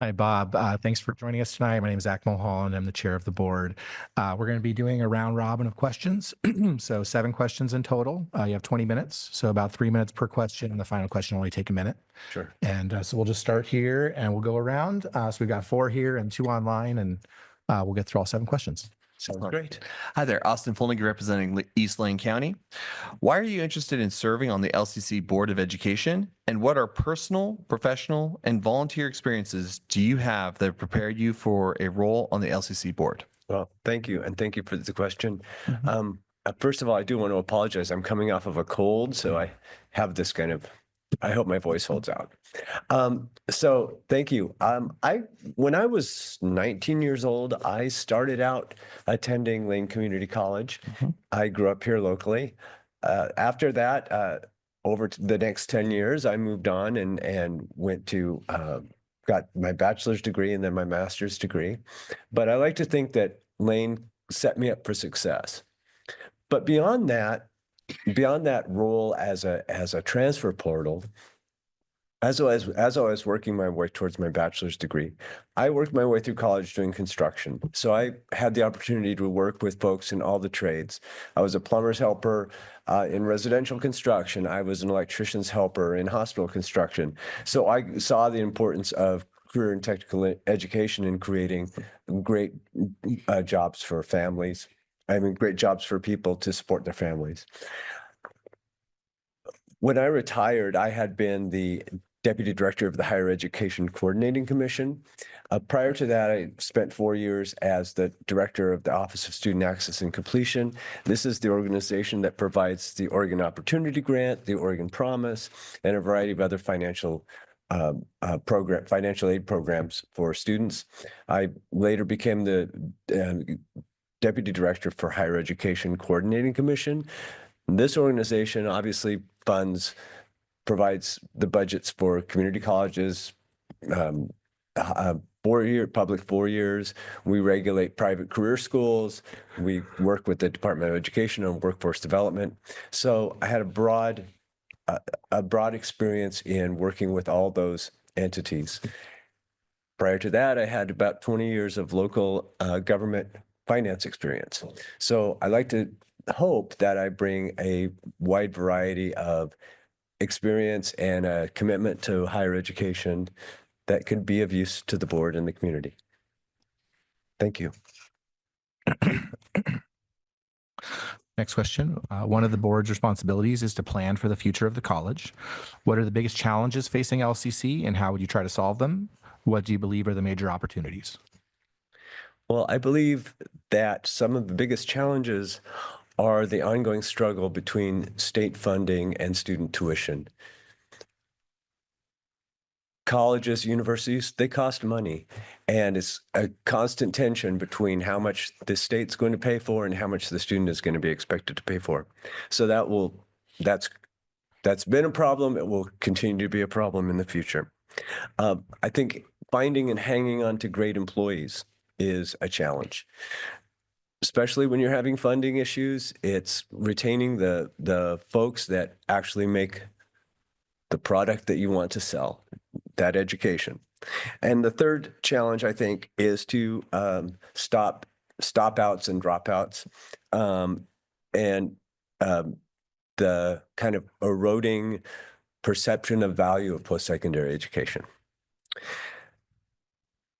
Hi, Bob. Thanks for joining us tonight. My name is Zach Mulholland. I'm the chair of the board. We're going to be doing a round robin of questions. So 7 questions in total. You have 20 minutes. So about 3 minutes per question. And the final question will only take a minute. Sure. And so we'll just start here and we'll go around. So we've got 4 here and 2 online, and we'll get through all 7 questions. Sounds great. Hi there, Austin Fulniger representing East Lane County. Why are you interested in serving on the LCC Board of Education? And what are personal, professional, and volunteer experiences do you have that have prepared you for a role on the LCC board? Well, thank you. And thank you for the question. First of all, I do want to apologize. I'm coming off of a cold, so I have this I hope my voice holds out. So thank you. When I was 19 years old, I started out attending Lane Community College. I grew up here locally. After that, over the next 10 years, I moved on and went to, got my bachelor's degree and then my master's degree. But I like to think that Lane set me up for success. But beyond that role as a transfer portal, as I was working my way towards my bachelor's degree, I worked my way through college doing construction. So I had the opportunity to work with folks in all the trades. I was a plumber's helper in residential construction. I was an electrician's helper in hospital construction. So I saw the importance of career and technical education in creating great jobs for families. I mean, great jobs for people to support their families. When I retired, I had been the deputy director of the Higher Education Coordinating Commission. Prior to that, I spent 4 years as the director of the Office of Student Access and Completion. This is the organization that provides the Oregon Opportunity Grant, the Oregon Promise, and a variety of other financial aid programs for students. I later became the deputy director for Higher Education Coordinating Commission. This organization obviously provides the budgets for community colleges, public 4 years. We regulate private career schools. We work with the Department of Education on workforce development. So I had a broad experience in working with all those entities. Prior to that, I had about 20 years of local government finance experience. So I like to hope that I bring a wide variety of experience and a commitment to higher education that could be of use to the board and the community. Thank you. Next question. One of the board's responsibilities is to plan for the future of the college. What are the biggest challenges facing LCC and how would you try to solve them? What do you believe are the major opportunities? Well, I believe that some of the biggest challenges are the ongoing struggle between state funding and student tuition. Colleges, universities, they cost money, and it's a constant tension between how much the state's going to pay for and how much the student is going to be expected to pay for. So that's been a problem. It will continue to be a problem in the future. I think finding and hanging on to great employees is a challenge. Especially when you're having funding issues, it's retaining the folks that actually make the product that you want to sell, that education. And the third challenge, I think, is to stop outs and dropouts, and the kind of eroding perception of value of post-secondary education.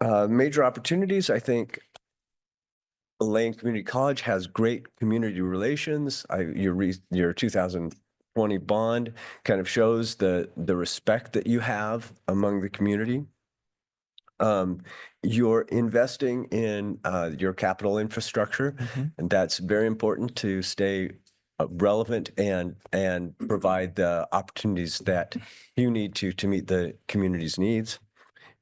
Major opportunities, I think, Lane Community College has great community relations. Your 2020 bond kind of shows the respect that you have among the community. You're investing in your capital infrastructure, and that's very important to stay relevant and provide the opportunities that you need to meet the community's needs.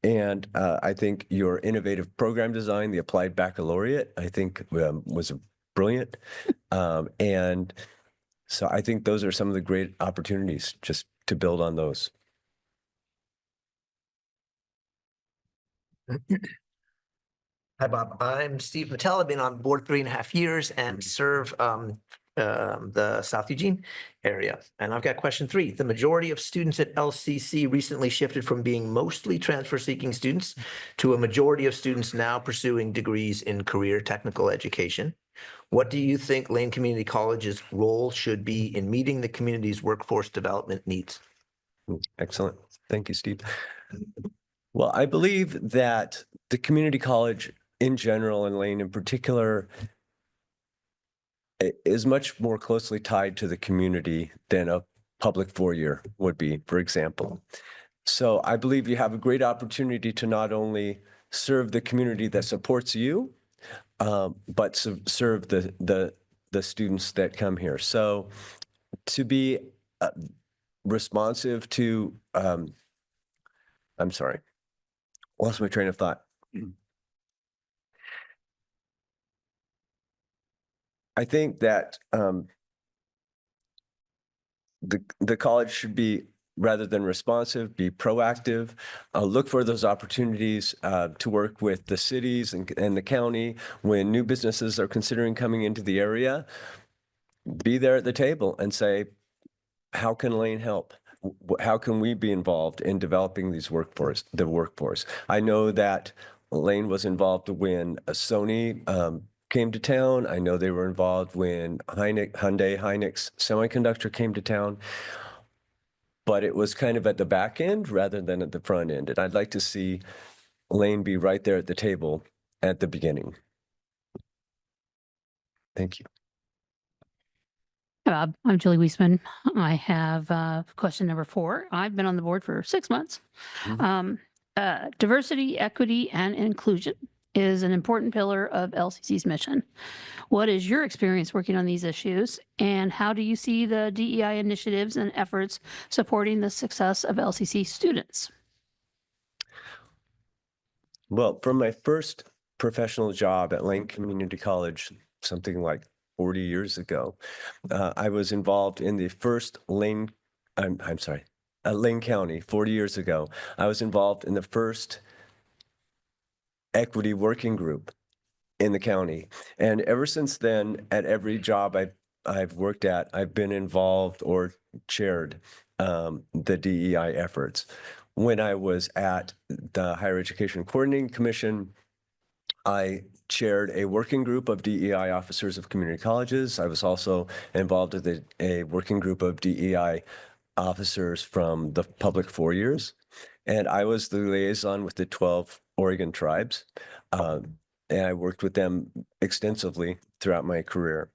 And I think your innovative program design, the Applied Baccalaureate, I think was brilliant. And so I think those are some of the great opportunities just to build on those. Hi, Bob. I'm Steve Mattel. I've been on board 3.5 years and serve the South Eugene area. And I've got question 3. The majority of students at LCC recently shifted from being mostly transfer-seeking students to a majority of students now pursuing degrees in career technical education. What do you think Lane Community College's role should be in meeting the community's workforce development needs? Excellent. Thank you, Steve. Well, I believe that the community college in general and Lane in particular is much more closely tied to the community than a public four-year would be, for example. So I believe you have a great opportunity to not only serve the community that supports you, but serve the students that come here. So to be responsive to, I'm sorry, lost my train of thought. I think that the college should be, rather than responsive, be proactive, look for those opportunities to work with the cities and the county when new businesses are considering coming into the area. Be there at the table and say, how can Lane help? How can we be involved in developing the workforce? I know that Lane was involved when Sony came to town. I know they were involved when Hyundai Hynix Semiconductor came to town, but it was kind of at the back end rather than at the front end. And I'd like to see Lane be right there at the table at the beginning. Thank you. Hi, Bob. I'm Julie Wiesman. I have question number 4. I've been on the board for 6 months. Diversity, equity, and inclusion is an important pillar of LCC's mission. What is your experience working on these issues, and how do you see the DEI initiatives and efforts supporting the success of LCC students? Well, from my first professional job at Lane Community College, something like 40 years ago, I was involved in the first Lane County 40 years ago. I was involved in the first equity working group in the county. And ever since then, at every job I've worked at, I've been involved or chaired the DEI efforts. When I was at the Higher Education Coordinating Commission, I chaired a working group of DEI officers of community colleges. I was also involved with a working group of DEI officers from the public four-years. And I was the liaison with the 12 Oregon tribes. And I worked with them extensively throughout my career.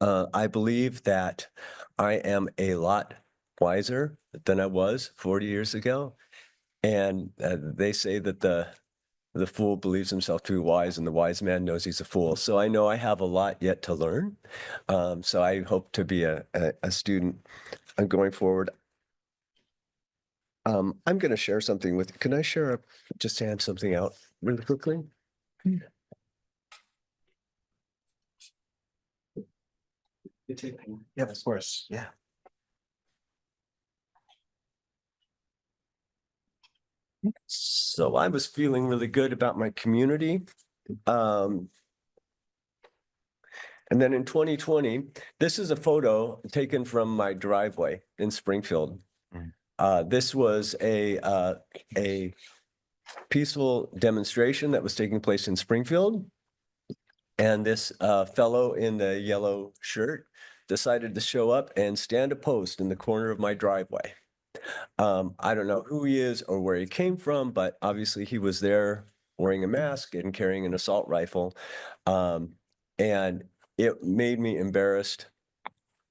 I believe that I am a lot wiser than I was 40 years ago. And they say that the fool believes himself to be wise and the wise man knows he's a fool. So I know I have a lot yet to learn. So I hope to be a student going forward. I'm going to share something with you. Can I share, just hand something out really quickly? Yeah, of course. Yeah. So I was feeling really good about my community. And then in 2020, this is a photo taken from my driveway in Springfield. This was a peaceful demonstration that was taking place in Springfield. And this fellow in the yellow shirt decided to show up and stand a post in the corner of my driveway. I don't know who he is or where he came from, but obviously he was there wearing a mask and carrying an assault rifle. And it made me embarrassed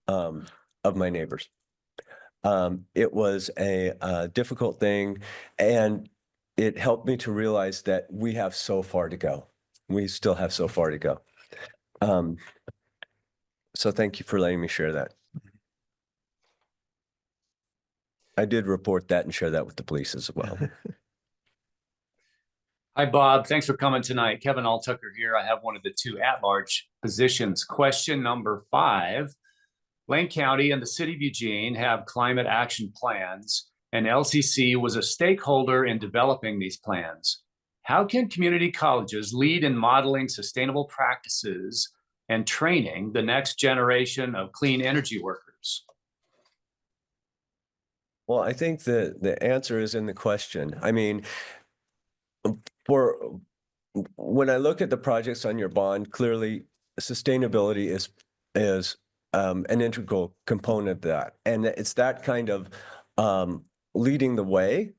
of my neighbors. It was a difficult thing, and it helped me to realize that we have so far to go. We still have so far to go. So thank you for letting me share that. I did report that and share that with the police as well. Hi, Bob. Thanks for coming tonight. Kevin Altucker here. I have one of the 2 at-large positions. Question number 5. Lane County and the City of Eugene have climate action plans, and LCC was a stakeholder in developing these plans. How can community colleges lead in modeling sustainable practices and training the next generation of clean energy workers? Well, I think the answer is in the question. I mean, for when I look at the projects on your bond, clearly sustainability is an integral component of that, and it's that kind of leading the way,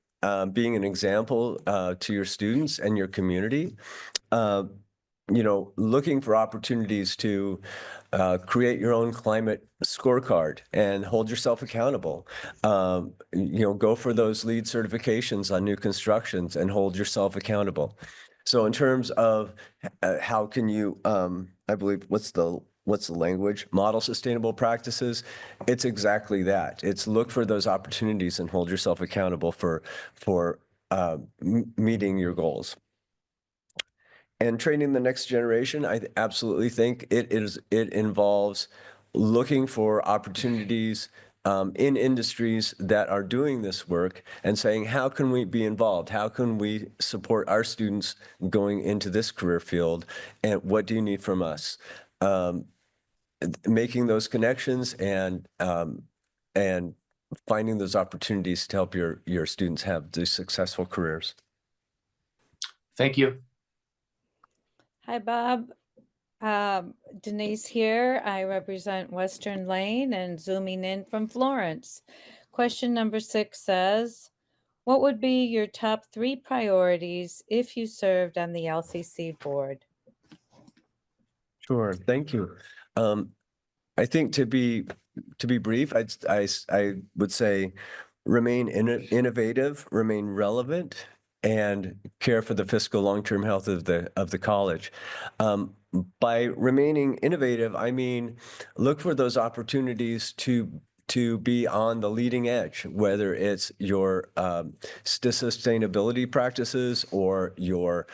being an example to your students and your community. Looking for opportunities to create your own climate scorecard and hold yourself accountable. Go for those LEED certifications on new constructions and hold yourself accountable. So in terms of how can you, I believe, what's the language? Model sustainable practices. It's exactly that. It's look for those opportunities and hold yourself accountable for meeting your goals. And training the next generation, I absolutely think it involves looking for opportunities in industries that are doing this work and saying, how can we be involved? How can we support our students going into this career field? And what do you need from us? Making those connections and finding those opportunities to help your students have these successful careers. Thank you. Hi, Bob. Denise here. I represent Western Lane and zooming in from Florence. Question number 6 says, what would be your top 3 priorities if you served on the LCC board? Sure, thank you. I think to be brief, I would say remain innovative, remain relevant, and care for the fiscal long-term health of the college. By remaining innovative, I mean look for those opportunities to be on the leading edge, whether it's your sustainability practices or your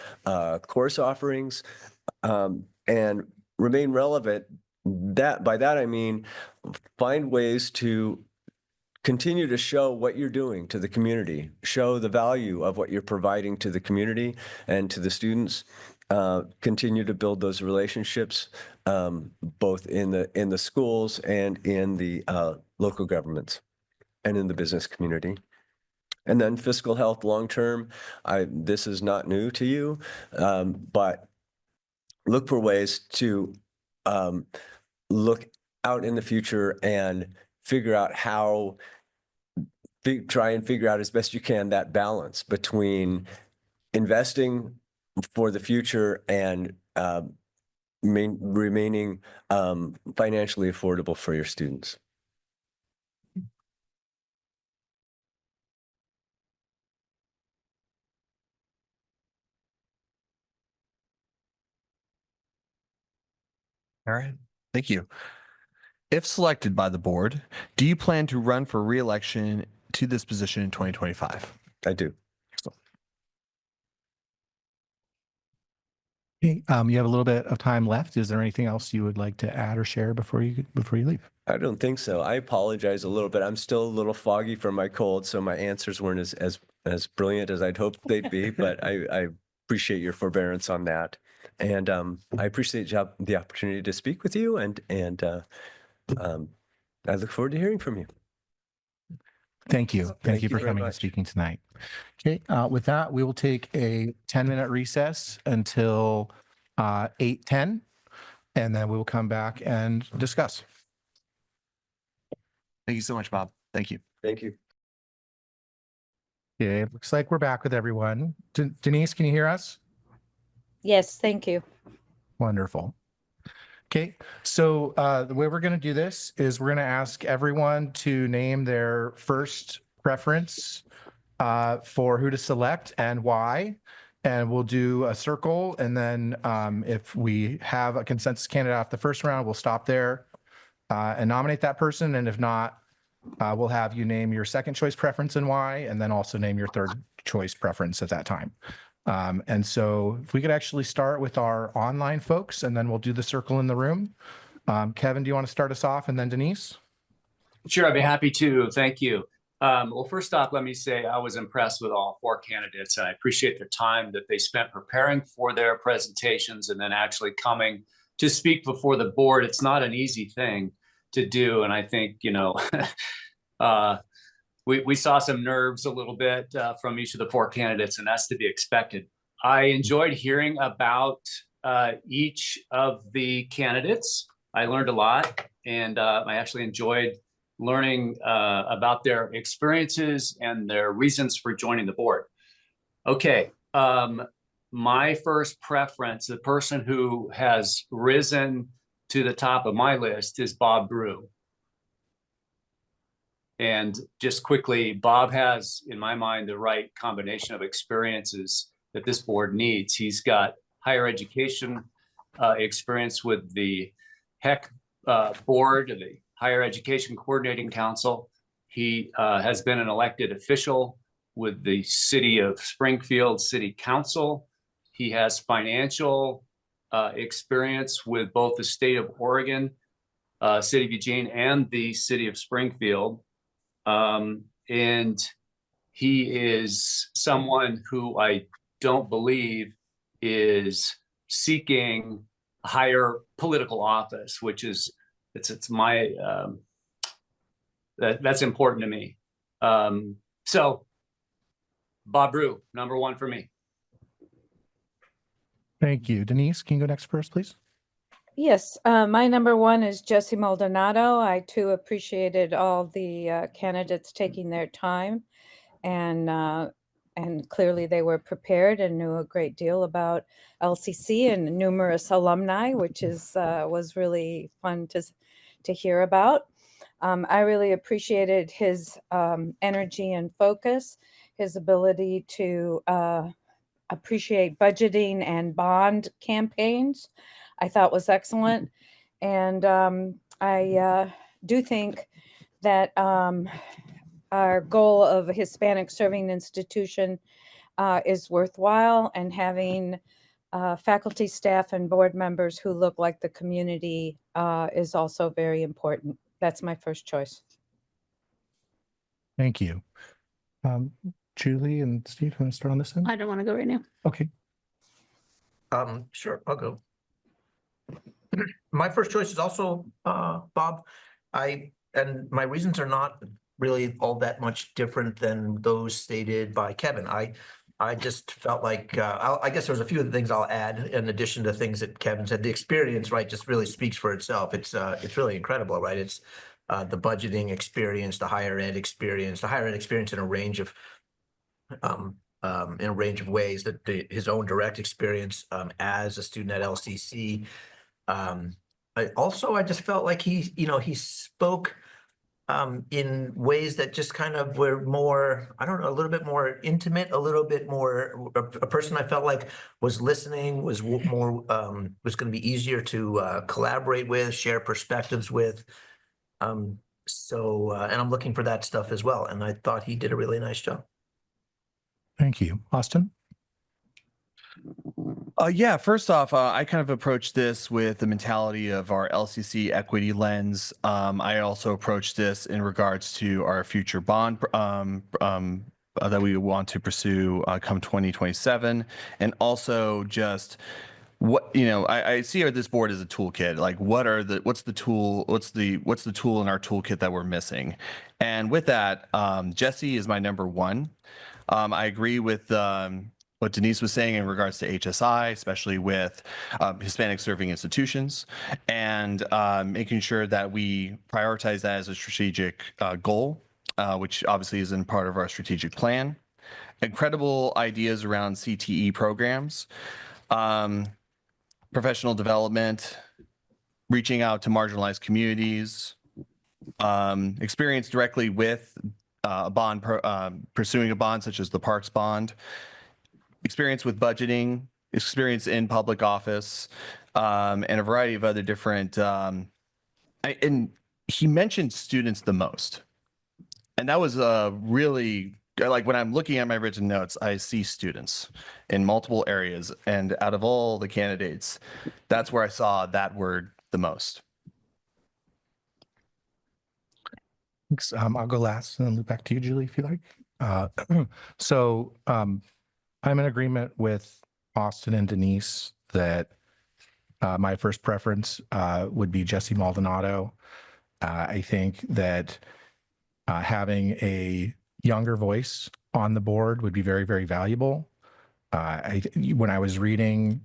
course offerings, and remain relevant. By that I mean find ways to continue to show what you're doing to the community, show the value of what you're providing to the community and to the students. Continue to build those relationships, both in the schools and in the local governments and in the business community. And then fiscal health long term. This is not new to you, but look for ways to look out in the future and try and figure out as best you can that balance between investing for the future and remaining financially affordable for your students. All right. Thank you. If selected by the board, do you plan to run for re-election to this position in 2025? I do. Excellent. Okay, you have a little bit of time left. Is there anything else you would like to add or share before you leave? I don't think so. I apologize a little bit. I'm still a little foggy from my cold, so my answers weren't as brilliant as I'd hoped they'd be, but I appreciate your forbearance on that. And I appreciate the opportunity to speak with you, and I look forward to hearing from you. Thank you. Thank you for very coming and much. speaking tonight. Okay, with that, we will take a 10-minute recess until 8:10, and then we will come back and discuss. Thank you so much, Bob. Thank you. Thank you. Okay, it looks like we're back with everyone. Denise, can you hear us? Yes, thank you. Wonderful. Okay, so the way we're going to do this is we're going to ask everyone to name their first preference for who to select and why. And we'll do a circle. And then if we have a consensus candidate off the first round, we'll stop there and nominate that person. And if not, we'll have you name your second choice preference and why, and then also name your third choice preference at that time. And so if we could actually start with our online folks, and then we'll do the circle in the room. Kevin, do you want to start us off, and then Denise? Sure, I'd be happy to. Thank you. Well, first off, let me say I was impressed with all 4 candidates, and I appreciate the time that they spent preparing for their presentations and then actually coming to speak before the board. It's not an easy thing to do. And I think, we saw some nerves a little bit from each of the four candidates, and that's to be expected. I enjoyed hearing about each of the candidates. I learned a lot, and I actually enjoyed learning about their experiences and their reasons for joining the board. Okay, my first preference, the person who has risen to the top of my list, is Bob Brew. And just quickly, Bob has, in my mind, the right combination of experiences that this board needs. He's got higher education experience with the HEC board, the Higher Education Coordinating Council. He has been an elected official with the City of Springfield City Council. He has financial experience with both the state of Oregon, City of Eugene, and the City of Springfield. And he is someone who I don't believe is seeking higher political office, which is it's my that's important to me. So Bob Brew, number one for me. Thank you. Denise, can you go next first, please? Yes, my number one is Jesse Maldonado. I too appreciated all the candidates taking their time, and clearly they were prepared and knew a great deal about LCC and numerous alumni, which is was really fun to hear about. I really appreciated his energy and focus, his ability to appreciate budgeting and bond campaigns. I thought was excellent. And I do think that our goal of a Hispanic serving institution is worthwhile, and having faculty, staff, and board members who look like the community is also very important. That's my first choice. Thank you. Julie and Steve, want to start on this end? I don't want to go right now. Okay. Sure, I'll go. My first choice is also Bob. And my reasons are not really all that much different than those stated by Kevin. I just felt like I guess there's a few of the things I'll add in addition to things that Kevin said. The experience, right, just really speaks for itself. It's really incredible, right? It's the budgeting experience, the higher ed experience in a range of ways, that his own direct experience as a student at LCC. I just felt like he spoke in ways that just kind of were more, I don't know, a little bit more intimate, a little bit more, a person I felt like was listening, was more, was going to be easier to collaborate with, share perspectives with. And I'm looking for that stuff as well. And I thought he did a really nice job. Thank you. Austin? Yeah, first off, I kind of approached this with the mentality of our LCC equity lens. I also approached this in regards to our future bond that we want to pursue come 2027, and also just what I see this board as a toolkit. Like, what's the tool in our toolkit that we're missing? And with that, Jesse is my number one. I agree with what Denise was saying in regards to HSI, especially with Hispanic serving institutions, and making sure that we prioritize that as a strategic goal, which obviously isn't part of our strategic plan. Incredible ideas around CTE programs, professional development, reaching out to marginalized communities, experience directly with pursuing a bond such as the Parks bond, experience with budgeting, experience in public office, and a variety of other different. And he mentioned students the most, and that was really like, when I'm looking at my written notes, I see students in multiple areas, and out of all the candidates, that's where I saw that word the most. Thanks. I'll go last and then loop back to you, Julie, if you like. I'm in agreement with Austin and Denise that My first preference would be Jesse Maldonado. I think that having a younger voice on the board would be very, very valuable. When I was reading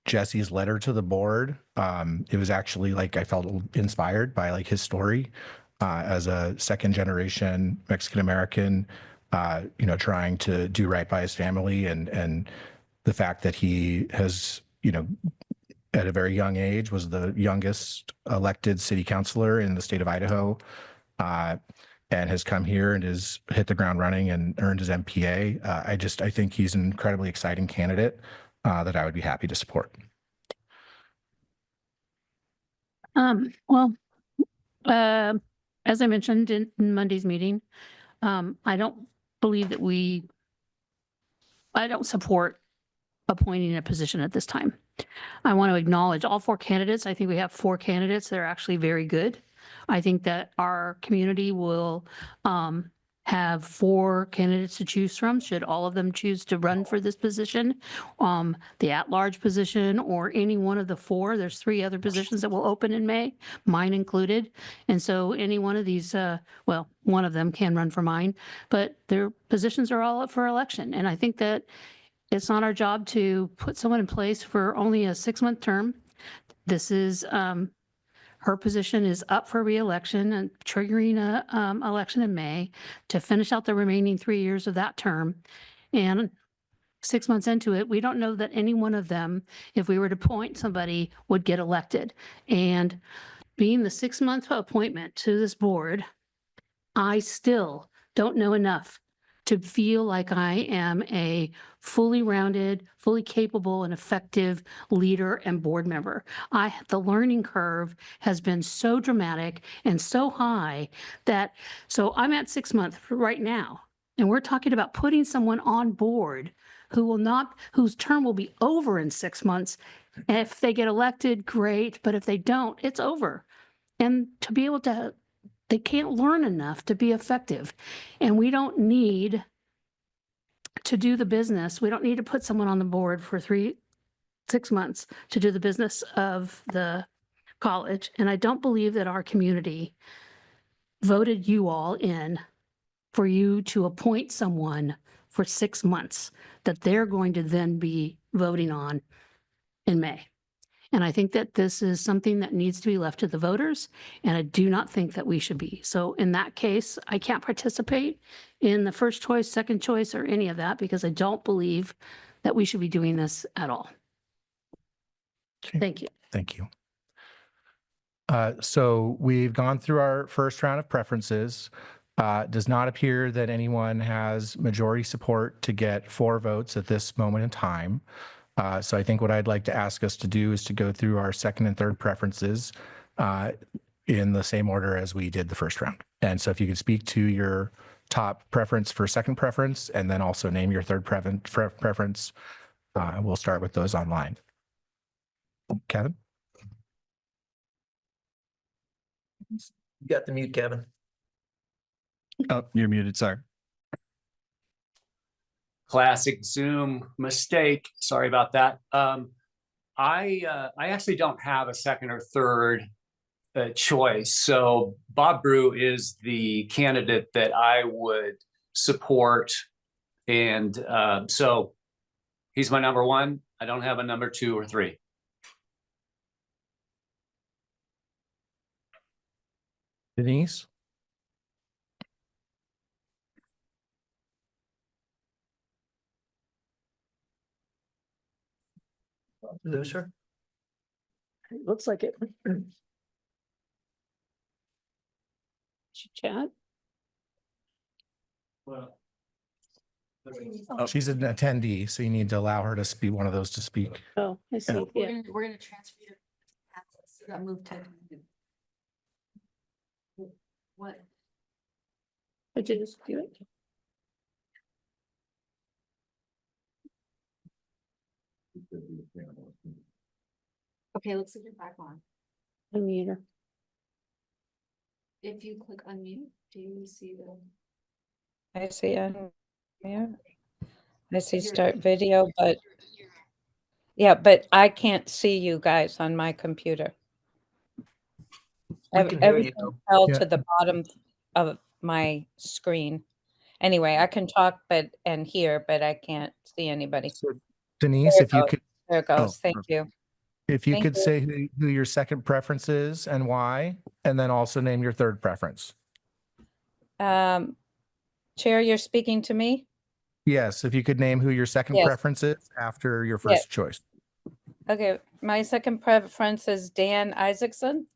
Jesse's letter to the board, it was actually like I felt inspired by like his story as a second generation Mexican American, trying to do right by his family, and the fact that he has, at a very young age was the youngest elected city councilor in the state of Idaho, and has come here and has hit the ground running and earned his MPA. I think he's an incredibly exciting candidate that I would be happy to support. Well, as I mentioned in Monday's meeting, I don't believe that I don't support appointing a position at this time. I want to acknowledge all 4 candidates. I think we have 4 candidates that are actually very good. I think that our community will have 4 candidates to choose from, should all of them choose to run for this position, the at-large position, or any one of the 4. There's 3 other positions that will open in May, mine included. And so any one of these, well, one of them can run for mine, but their positions are all up for election. And I think that it's not our job to put someone in place for only a 6-month term. This is, her position is up for reelection and triggering a election in May to finish out the remaining 3 years of that term. And 6 months into it, we don't know that any one of them, if we were to appoint somebody, would get elected. And being the 6-month appointment to this board, I still don't know enough to feel like I am a fully rounded, fully capable and effective leader and board member. The learning curve has been so dramatic and so high that, so I'm at 6 months right now, and we're talking about putting someone on board whose term will be over in 6 months. And if they get elected, great, but if they don't, it's over. And to be able to, they can't learn enough to be effective. And we don't need to do the business. We don't need to put someone on the board for 6 months to do the business of the college. And I don't believe that our community voted you all in for you to appoint someone for 6 months that they're going to then be voting on in May. And I think that this is something that needs to be left to the voters, and I do not think that we should be. So in that case, I can't participate in the first choice, second choice, or any of that because I don't believe that we should be doing this at all. Okay. Thank you. Thank you. So we've gone through our first round of preferences. Does not appear that anyone has majority support to get 4 votes at this moment in time. So I think what I'd like to ask us to do is to go through our second and third preferences in the same order as we did the first round. And so if you could speak to your top preference for second preference, and then also name your third preference, we'll start with those online. Kevin? You got the mute, Kevin. Oh, you're muted. Sorry. Classic Zoom mistake. Sorry about that. I actually don't have a second or third choice. So Bob Brew is the candidate that I would support. And so he's my number 1. I don't have a number 2 or 3. Denise? Loser. It looks like it. Chat. Well, She's an attendee, so you need to allow her to be one of those to speak. Oh, I see. Yeah. We're gonna transfer your access. You got moved to. What? Did you just do it? Okay, looks like you're back on. Unmute her. If you click unmute, do you see the? I see unmute. I see start video, but Yeah, but I can't see you guys on my computer. We can hear you. Everything fell Yeah. to the bottom of my screen. Anyway, I can talk and hear, but I can't see anybody. So Denise, There it if you goes. could, There it oh, goes. Thank you. if you Thank could you. say who your second preference is and why, and then also name your third preference. Chair, you're speaking to me? Yes, if you could name who your second Yes. preference is after your Yes. first choice. Okay, my second preference is Dan Isaacson.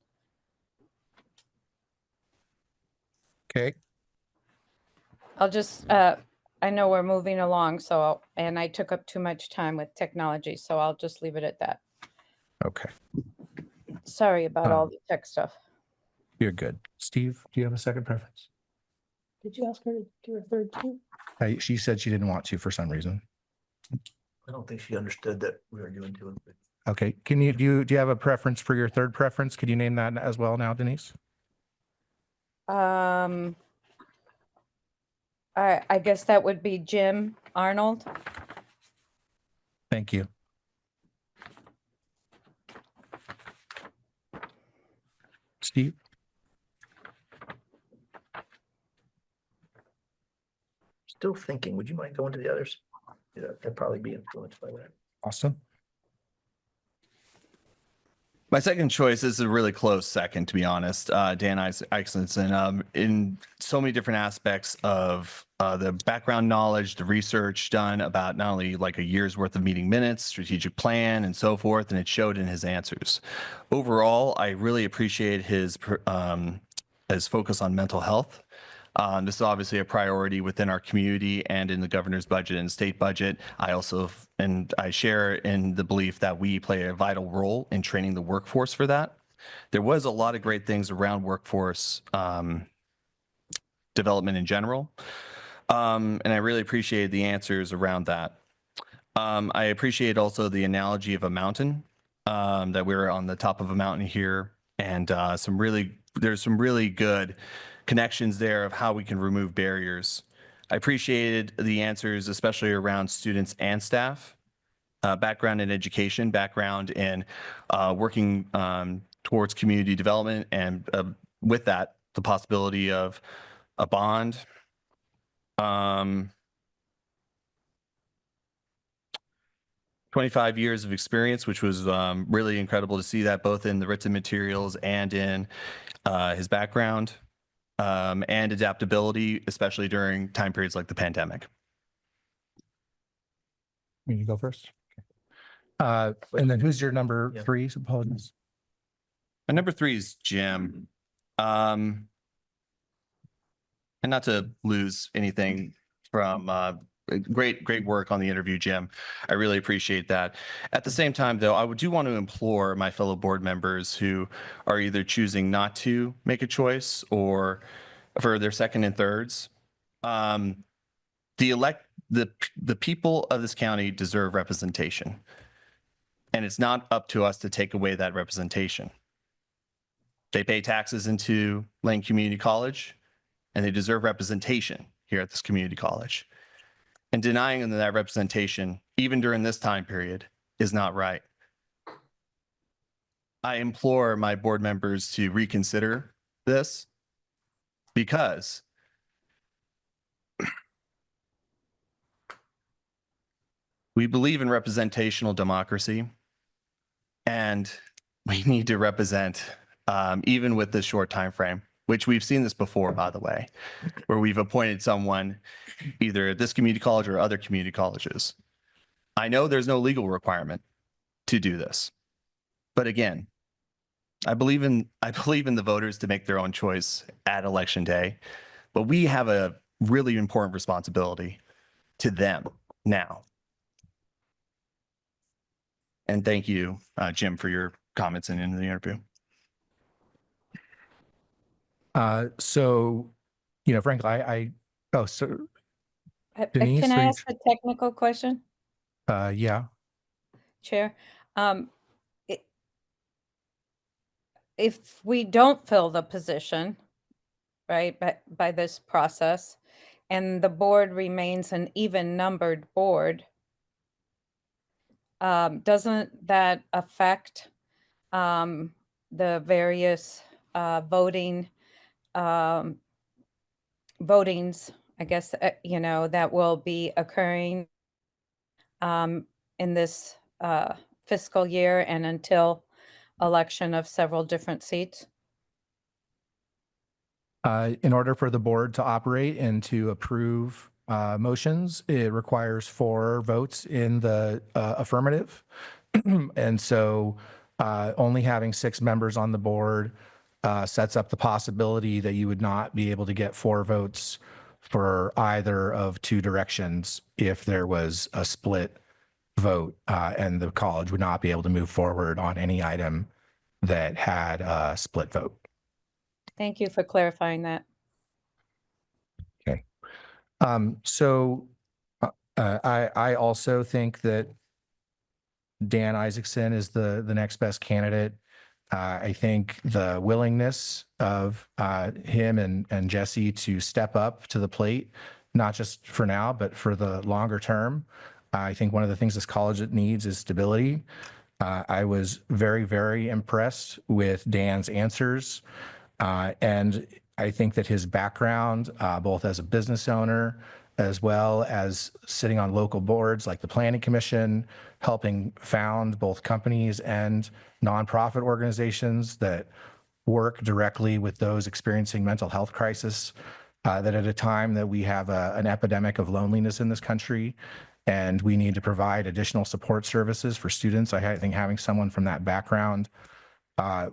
Okay. I'll just, I know we're moving along, and I took up too much time with technology, so I'll just leave it at that. Okay. Sorry about all the tech stuff. You're good. Steve, do you have a second preference? Did you ask her to do a third too? She said she didn't want to for some reason. I don't think she understood that we were doing two. Okay. Can you do you have a preference for your third preference? Could you name that as well now, Denise? I guess that would be Jim Arnold. Thank you. Steve? Still thinking. Would you mind going to the others? Yeah, I'd probably be influenced by that. Austin? My second choice is a really close second, to be honest. Dan Isaacson, in so many different aspects of the background knowledge, the research done about not only like a year's worth of meeting minutes, strategic plan, and so forth, and it showed in his answers. Overall, I really appreciate his focus on mental health. This is obviously a priority within our community and in the governor's budget and state budget. I share in the belief that we play a vital role in training the workforce for that. There was a lot of great things around workforce development in general. And I really appreciate the answers around that. I appreciate also the analogy of a mountain, that we're on the top of a mountain here, and there's some really good connections there of how we can remove barriers. I appreciated the answers, especially around students and staff, background in education, background in working towards community development, and with that, the possibility of a bond. 25 years of experience, which was really incredible to see that both in the written materials and in his background. And adaptability, especially during time periods like the pandemic. You go first. And then who's your number Yeah. 3? Apologies. My number 3 is Jim. And not to lose anything from great work on the interview, Jim. I really appreciate that. At the same time, though, I do want to implore my fellow board members who are either choosing not to make a choice or for their second and thirds. The people of this county deserve representation, and it's not up to us to take away that representation. They pay taxes into Lane Community College, and they deserve representation here at this community college. And denying them that representation, even during this time period, is not right. I implore my board members to reconsider this, because we believe in representational democracy, and we need to represent, even with this short time frame, which we've seen this before, by the way, where we've appointed someone either at this community college or other community colleges. I know there's no legal requirement to do this, but again, I believe in the voters to make their own choice at election day, but we have a really important responsibility to them now. And thank you, Jim, for your comments in the interview. So, frankly, Denise, Can I ask a technical question, yeah. Chair? If we don't fill the position, right, by this process, and the board remains an even numbered board, doesn't that affect the various votings, I guess, that will be occurring in this fiscal year and until election of several different seats? In order for the board to operate and to approve motions, it requires 4 votes in the affirmative. And so only having 6 members on the board sets up the possibility that you would not be able to get 4 votes for either of 2 directions if there was a split vote, and the college would not be able to move forward on any item that had a split vote. Thank you for clarifying that. Okay. So I also think that Dan Isaacson is the next best candidate. I think the willingness of him and Jesse to step up to the plate, not just for now, but for the longer term. I think one of the things this college needs is stability. I was very, very impressed with Dan's answers. And I think that his background, both as a business owner, as well as sitting on local boards like the Planning Commission, helping found both companies and nonprofit organizations that work directly with those experiencing mental health crisis, that at a time that we have an epidemic of loneliness in this country, and we need to provide additional support services for students, I think having someone from that background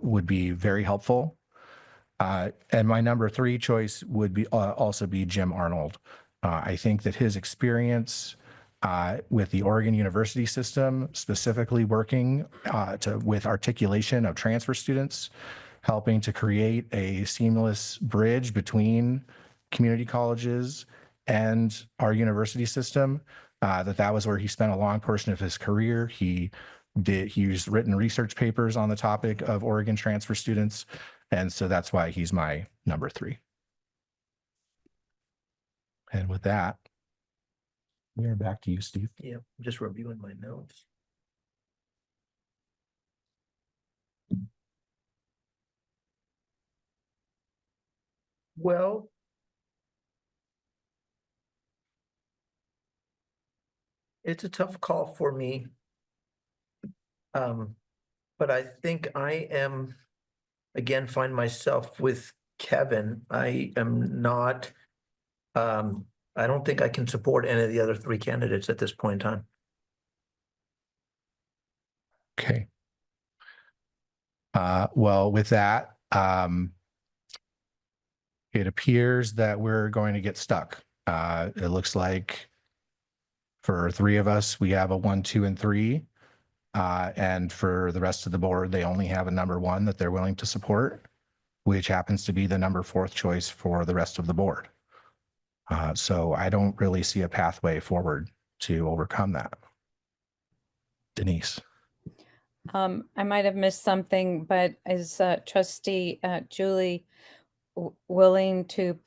would be very helpful. And my number 3 choice would be also be Jim Arnold. I think that his experience with the Oregon University system, specifically working with articulation of transfer students, helping to create a seamless bridge between community colleges and our university system, that was where he spent a long portion of his career. He's written research papers on the topic of Oregon transfer students. And so that's why he's my number 3. And with that, we are back to you, Steve. Yeah, I'm just reviewing my notes. Well, it's a tough call for me. But I think I am, again, find myself with Kevin. I am not, I don't think I can support any of the other 3 candidates at this point in time. Okay. Well, with that, it appears that we're going to get stuck. It looks like for 3 of us, we have a 1, 2, and 3. And for the rest of the board, they only have a number 1 that they're willing to support, which happens to be the number 4th choice for the rest of the board. So I don't really see a pathway forward to overcome that. Denise. I might have missed something, but is trustee Julie willing to,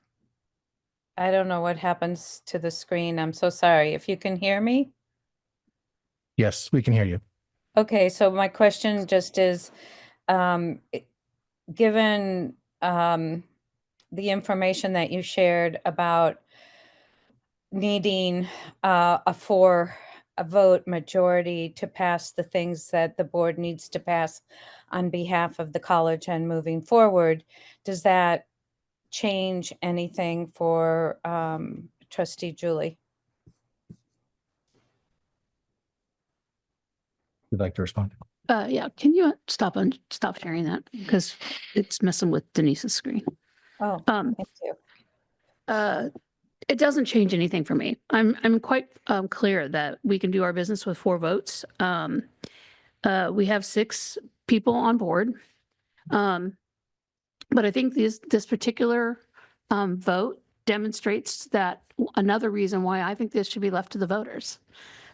I don't know what happens to the screen. I'm so sorry. If you can hear me? Yes, we can hear you. Okay, so my question just is, given the information that you shared about needing a 4-vote majority to pass the things that the board needs to pass on behalf of the college and moving forward, does that change anything for trustee Julie? Would like to respond? Yeah, can you stop sharing that because it's messing with Denise's screen. Oh, thank you. It doesn't change anything for me. I'm quite clear that we can do our business with 4 votes. We have 6 people on board. But I think this particular vote demonstrates that another reason why I think this should be left to the voters.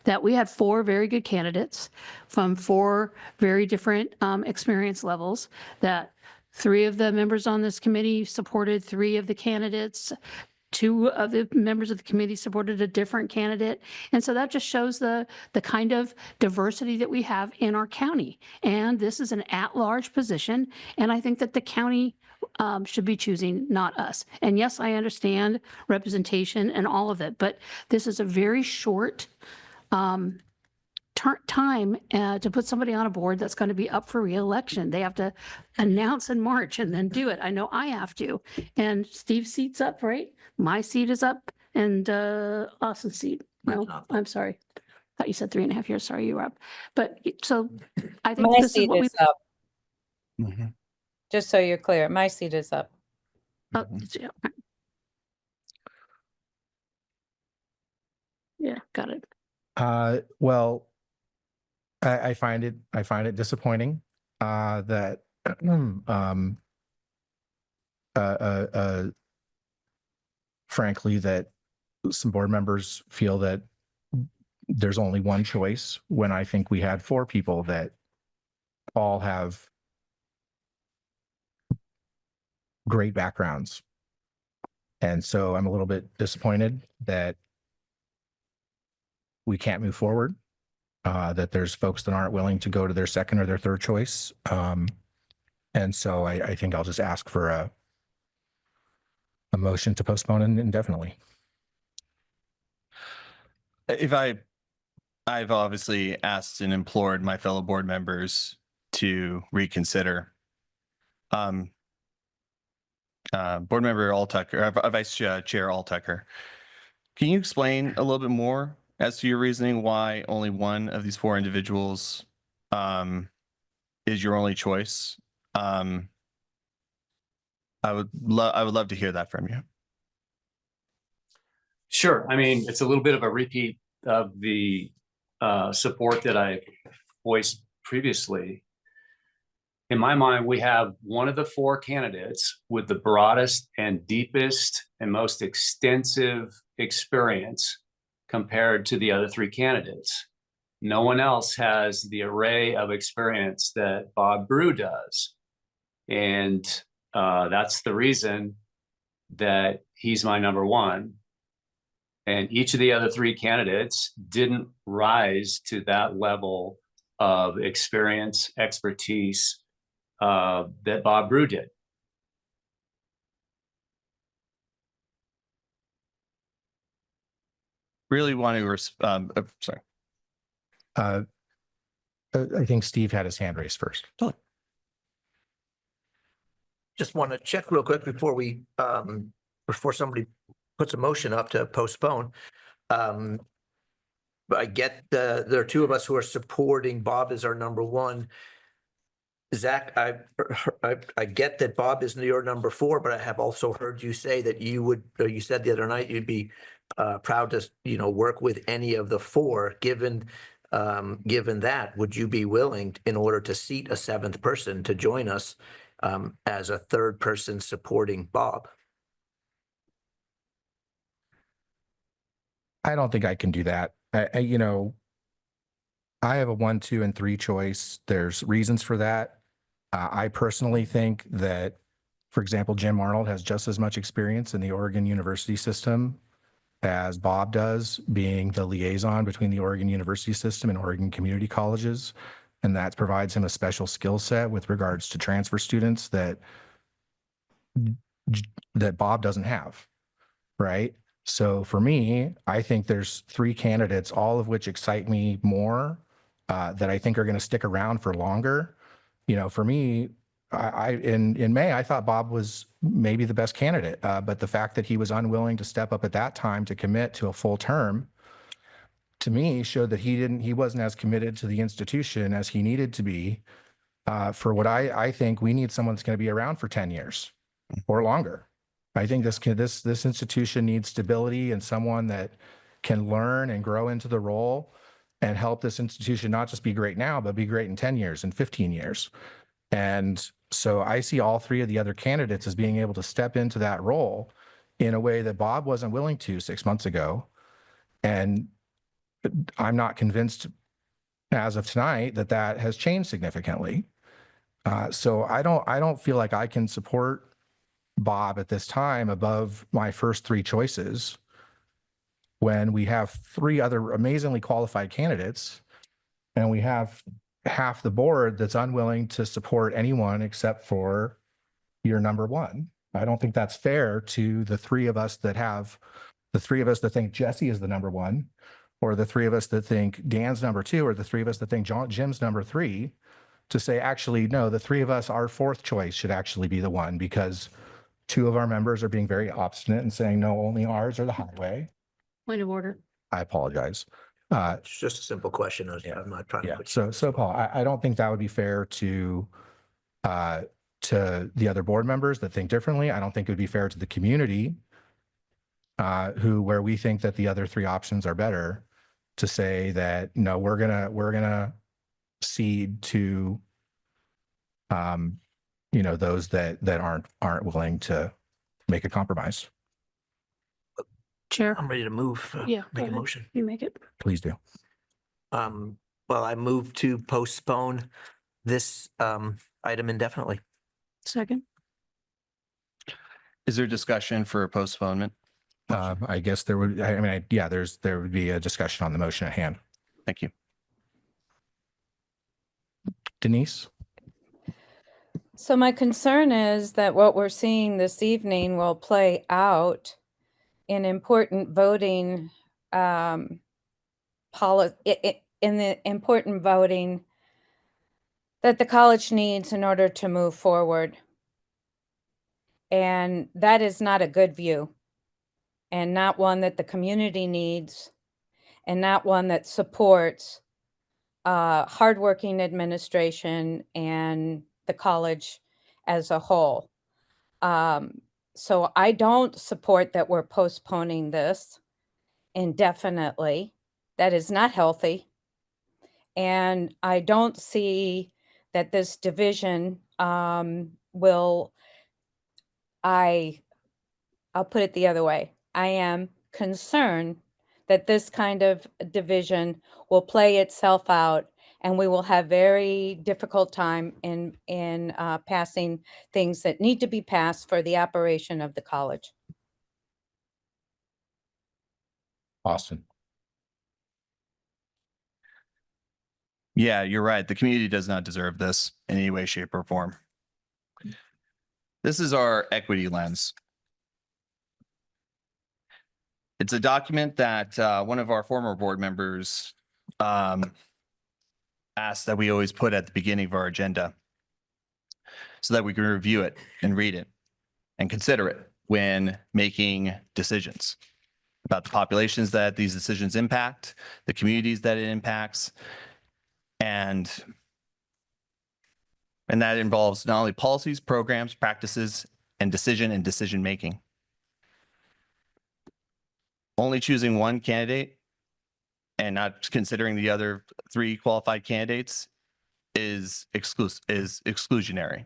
That we had 4 very good candidates from 4 very different experience levels, that 3 of the members on this committee supported 3 of the candidates. two of the members of the committee supported a different candidate. And so that just shows the kind of diversity that we have in our county. And this is an at-large position. And I think that the county should be choosing, not us. And yes, I understand representation and all of it, but this is a very short time to put somebody on a board that's going to be up for reelection. They have to announce in March and then do it. I know I have to. And Steve's seat's up, right? My seat is up, and Austin's seat. No, I'm sorry. Thought you said 3.5 years. Sorry, you were up. But so I think My this is seat what we. is up. Mhm. Just so you're clear, my seat is up. Oh, yeah, got it. Well, I find it disappointing that frankly, that some board members feel that there's only one choice when I think we had 4 people that all have great backgrounds. And so I'm a little bit disappointed that we can't move forward, that there's folks that aren't willing to go to their second or their third choice. And so I think I'll just ask for a motion to postpone indefinitely. If I've obviously asked and implored my fellow board members to reconsider. Board member Altucker, Vice Chair Altucker, can you explain a little bit more as to your reasoning why only one of these 4 individuals is your only choice? I would love to hear that from you. Sure. I mean, it's a little bit of a repeat of the support that I voiced previously. In my mind, we have one of the 4 candidates with the broadest and deepest and most extensive experience compared to the other 3 candidates. No one else has the array of experience that Bob Brew does. And that's the reason that he's my number 1. And each of the other 3 candidates didn't rise to that level of experience, expertise that Bob Brew did. Really want to, sorry. I think Steve had his hand raised first. Just want to check real quick before somebody puts a motion up to postpone. I get there are 2 of us who are supporting Bob as our number 1. Zach, I get that Bob is your number 4, but I have also heard you say that you said the other night you'd be proud to, work with any of the 4. Given that, would you be willing, in order to seat a 7th person, to join us as a 3rd person supporting Bob? I don't think I can do that. I have a 1, 2, and 3 choice. There's reasons for that. I personally think that, for example, Jim Arnold has just as much experience in the Oregon University system as Bob does, being the liaison between the Oregon University system and Oregon community colleges. And that provides him a special skill set with regards to transfer students that Bob doesn't have, right? So for me, I think there's 3 candidates, all of which excite me more, that I think are going to stick around for longer. For me, in May, I thought Bob was maybe the best candidate, but the fact that he was unwilling to step up at that time to commit to a full term, to me, showed that he wasn't as committed to the institution as he needed to be. For what I think we need someone that's going to be around for 10 years or longer. I think this institution needs stability and someone that can learn and grow into the role and help this institution not just be great now, but be great in 10 years and 15 years. And so I see all 3 of the other candidates as being able to step into that role in a way that Bob wasn't willing to 6 months ago. And I'm not convinced as of tonight that has changed significantly. So I don't feel like I can support Bob at this time above my first three choices when we have three other amazingly qualified candidates and we have half the board that's unwilling to support anyone except for your number one. I don't think that's fair to the three of us that think Jesse is the number one, or the three of us that think Dan's number two, or the three of us that think Jim's number three, to say, actually, no, the three of us, our fourth choice should actually be the one, because two of our members are being very obstinate and saying, no, only ours are the highway. Point of order. I apologize. It's just a simple question. I'm not trying to Yeah. put you. So Paul, I don't think that would be fair to the other board members that think differently. I don't think it would be fair to the community where we think that the other three options are better, to say that, no, we're gonna cede to those that aren't willing to make a compromise. Chair. I'm ready to move. Yeah. go Make a ahead. motion. You make it. Please do. Well, I move to postpone this item indefinitely. Second. Is there discussion for postponement? I guess there would, there would be a discussion on the motion at hand. Thank you. Denise? So my concern is that what we're seeing this evening will play out in important voting in the important voting that the college needs in order to move forward. And that is not a good view, and not one that the community needs, and not one that supports hardworking administration and the college as a whole. So I don't support that we're postponing this indefinitely. That is not healthy. And I don't see that this division I'll put it the other way. I am concerned that this kind of division will play itself out, and we will have very difficult time in passing things that need to be passed for the operation of the college. Austin? Yeah, you're right. The community does not deserve this in any way, shape, or form. This is our equity lens. It's a document that one of our former board members asked that we always put at the beginning of our agenda so that we can review it and read it and consider it when making decisions about the populations that these decisions impact, the communities that it impacts, and that involves not only policies, programs, practices, and decision making. Only choosing one candidate and not considering the other three qualified candidates is exclusionary.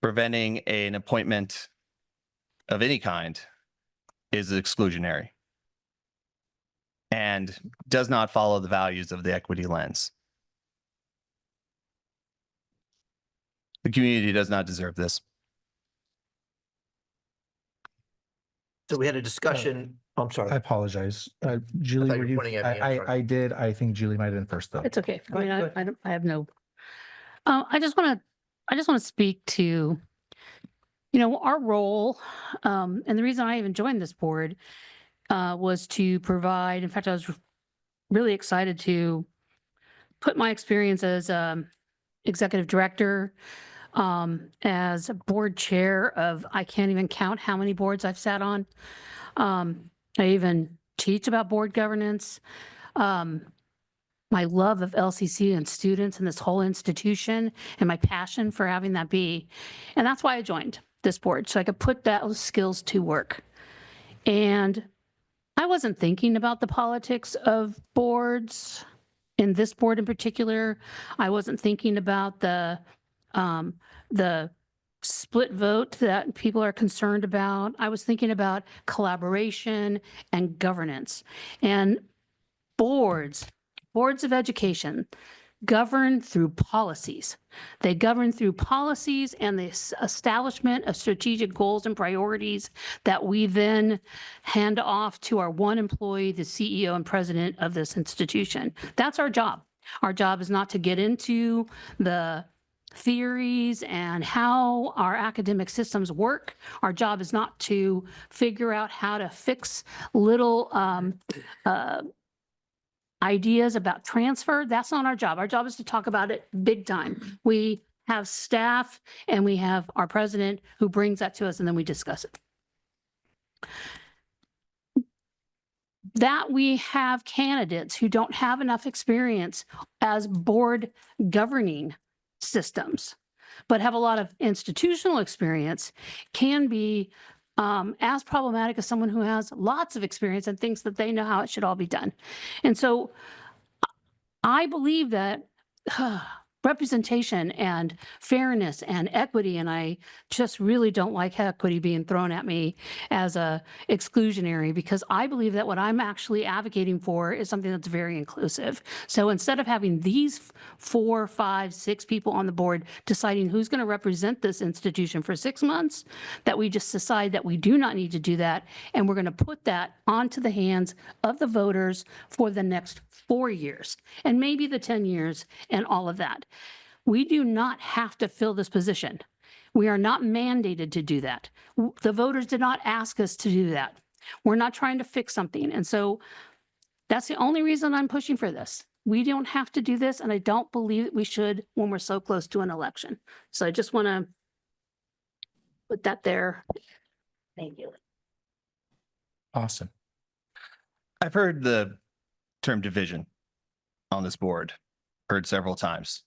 Preventing an appointment of any kind is exclusionary and does not follow the values of the equity lens. The community does not deserve this. So we had a discussion. I'm I sorry. apologize. Julie, thought you were were you? pointing at me. I'm sorry. I did. I think Julie might have been first, though. It's okay. I Go mean, ahead, I have no. I just want to speak to, our role, and the reason I even joined this board was to provide. In fact, I was really excited to put my experience as executive director, as a board chair of, I can't even count how many boards I've sat on. I even teach about board governance. My love of LCC and students and this whole institution, and my passion for having that be. And that's why I joined this board, so I could put those skills to work. And I wasn't thinking about the politics of boards, in this board in particular. I wasn't thinking about the split vote that people are concerned about. I was thinking about collaboration and governance. And boards of education, govern through policies. They govern through policies and the establishment of strategic goals and priorities that we then hand off to our one employee, the CEO and president of this institution. That's our job. Our job is not to get into the theories and how our academic systems work. Our job is not to figure out how to fix little ideas about transfer. That's not our job. Our job is to talk about it big time. We have staff and we have our president who brings that to us and then we discuss it. That we have candidates who don't have enough experience as board governing systems, but have a lot of institutional experience can be as problematic as someone who has lots of experience and thinks that they know how it should all be done. And so I believe that representation and fairness and equity, and I just really don't like equity being thrown at me as a exclusionary, because I believe that what I'm actually advocating for is something that's very inclusive. So instead of having these 4, 5, 6 people on the board deciding who's going to represent this institution for 6 months, that we just decide that we do not need to do that, and we're going to put that onto the hands of the voters for the next 4 years and maybe the 10 years and all of that. We do not have to fill this position. We are not mandated to do that. The voters did not ask us to do that. We're not trying to fix something. And so that's the only reason I'm pushing for this. We don't have to do this, and I don't believe that we should when we're so close to an election. So I just want to put that there. Thank you. Awesome. I've heard the term division on this board, heard several times.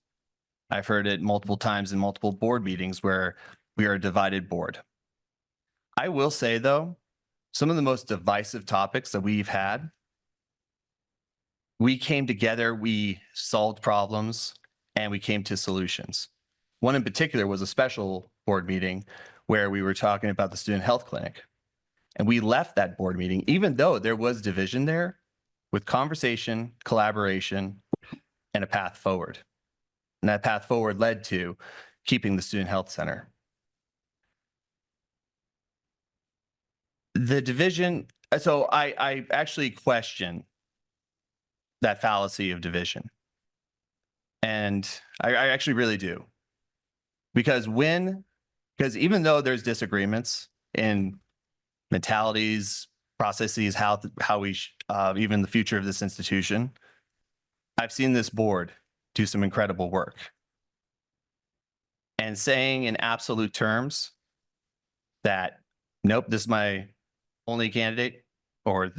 I've heard it multiple times in multiple board meetings where we are a divided board. I will say, though, some of the most divisive topics that we've had, we came together, we solved problems, and we came to solutions. One in particular was a special board meeting where we were talking about the student health clinic. And we left that board meeting, even though there was division there, with conversation, collaboration, and a path forward. And that path forward led to keeping the student health center. The division, so I actually question that fallacy of division. And I actually really do. Because even though there's disagreements in mentalities, processes, how we, even the future of this institution, I've seen this board do some incredible work. And saying in absolute terms that, nope, this is my only candidate, or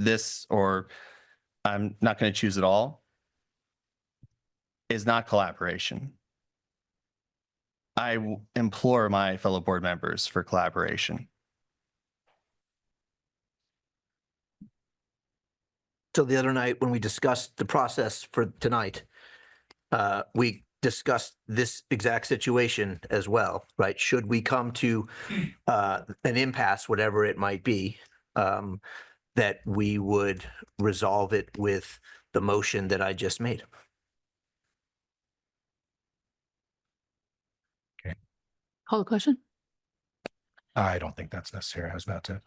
I'm not going to choose at all, is not collaboration. I implore my fellow board members for collaboration. So the other night when we discussed the process for tonight, we discussed this exact situation as well, right? Should we come to an impasse, whatever it might be, that we would resolve it with the motion that I just made. Call the question? I don't think that's necessary. I was about to.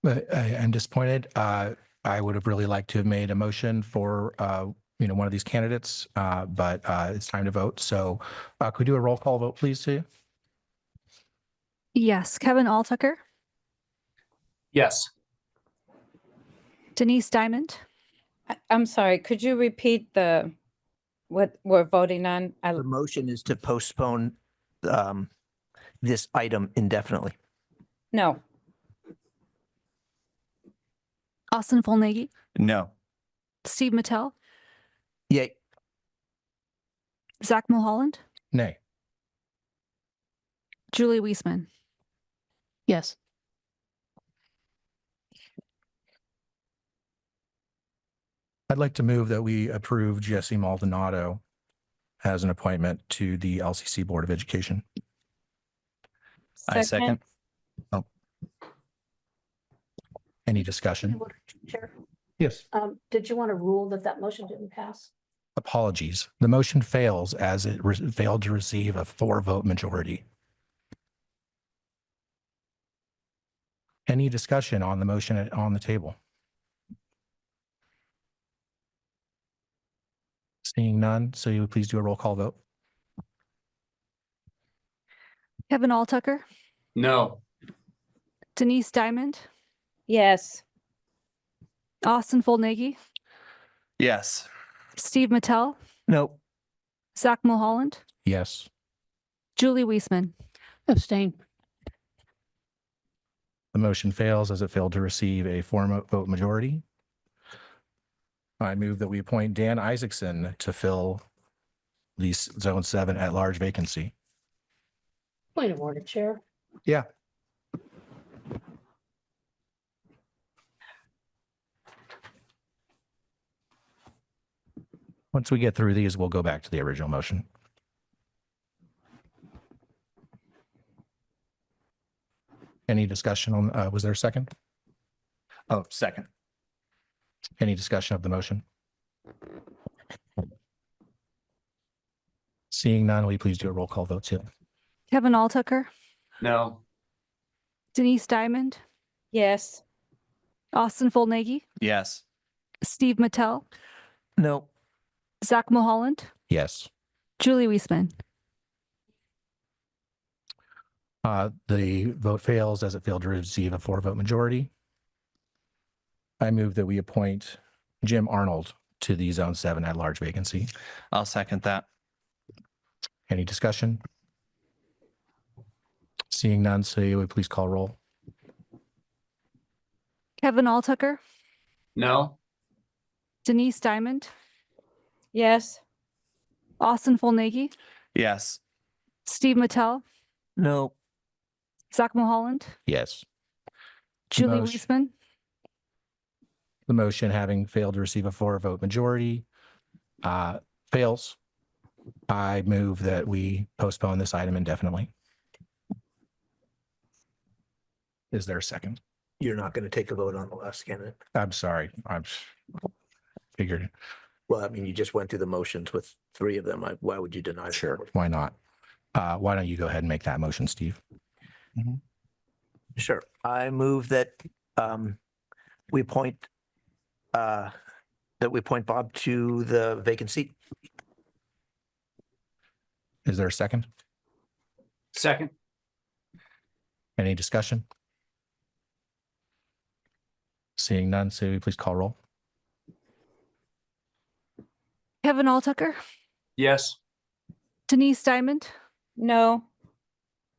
But I'm disappointed. I would have really liked to have made a motion for, one of these candidates, but it's time to vote. So could we do a roll call vote, please, Sue? Yes. Kevin Alltucker, Yes. Denise Diamond, I'm sorry, could you repeat what we're voting on? The motion is to postpone this item indefinitely. No. Austin Volnaghi, No. Steve Mattel, Yay. Zach Mulholland, Nay. Julie Weisman. Yes. I'd like to move that we approve Jesse Maldonado as an appointment to the LCC Board of Education. I second. Oh. Any discussion? Chair, Yes. did you want to rule that motion didn't pass? Apologies. The motion fails as it failed to receive a 4-vote majority. Any discussion on the motion on the table? Seeing none, so you would please do a roll call vote. Kevin Alltucker, No. Denise Diamond, Yes. Austin Fullnagy, Yes. Steve Mattel, Nope. Zach Mulholland, Yes. Julie Weisman. Abstain. The motion fails as it failed to receive a 4-vote majority. I move that we appoint Dan Isaacson to fill the Zone 7 at-large vacancy. Point of order, Chair. Yeah. Once we get through these, we'll go back to the original motion. Any discussion on, was there a second? Oh, second. Any discussion of the motion? Seeing none, will you please do a roll call vote too? Kevin Alltucker, No. Denise Diamond, Yes. Austin Fullnagy, Yes. Steve Mattel, Nope. Zach Mulholland, Yes. Julie Weisman. The vote fails as it failed to receive a 4-vote majority. I move that we appoint Jim Arnold to the Zone 7 at-large vacancy. I'll second that. Any discussion? Seeing none, so you would please call roll. Kevin Alltucker, No. Denise Diamond, Yes. Austin Fullnagy, Yes. Steve Mattel, Nope. Zach Mulholland, Yes. Julie Motion. Weisman. The motion, having failed to receive a 4-vote majority, fails. I move that we postpone this item indefinitely. Is there a second? You're not going to take a vote on the last candidate. I'm sorry. I'm figured. Well, I mean, you just went through the motions with 3 of them. Why would you deny? the Sure. fourth? Why not? Why don't you go ahead and make that motion, Steve? Sure. I move that we appoint Bob to the vacant seat. Is there a second? Second. Any discussion? Seeing none, so will you please call roll. Kevin Alltucker, Yes. Denise Diamond, No.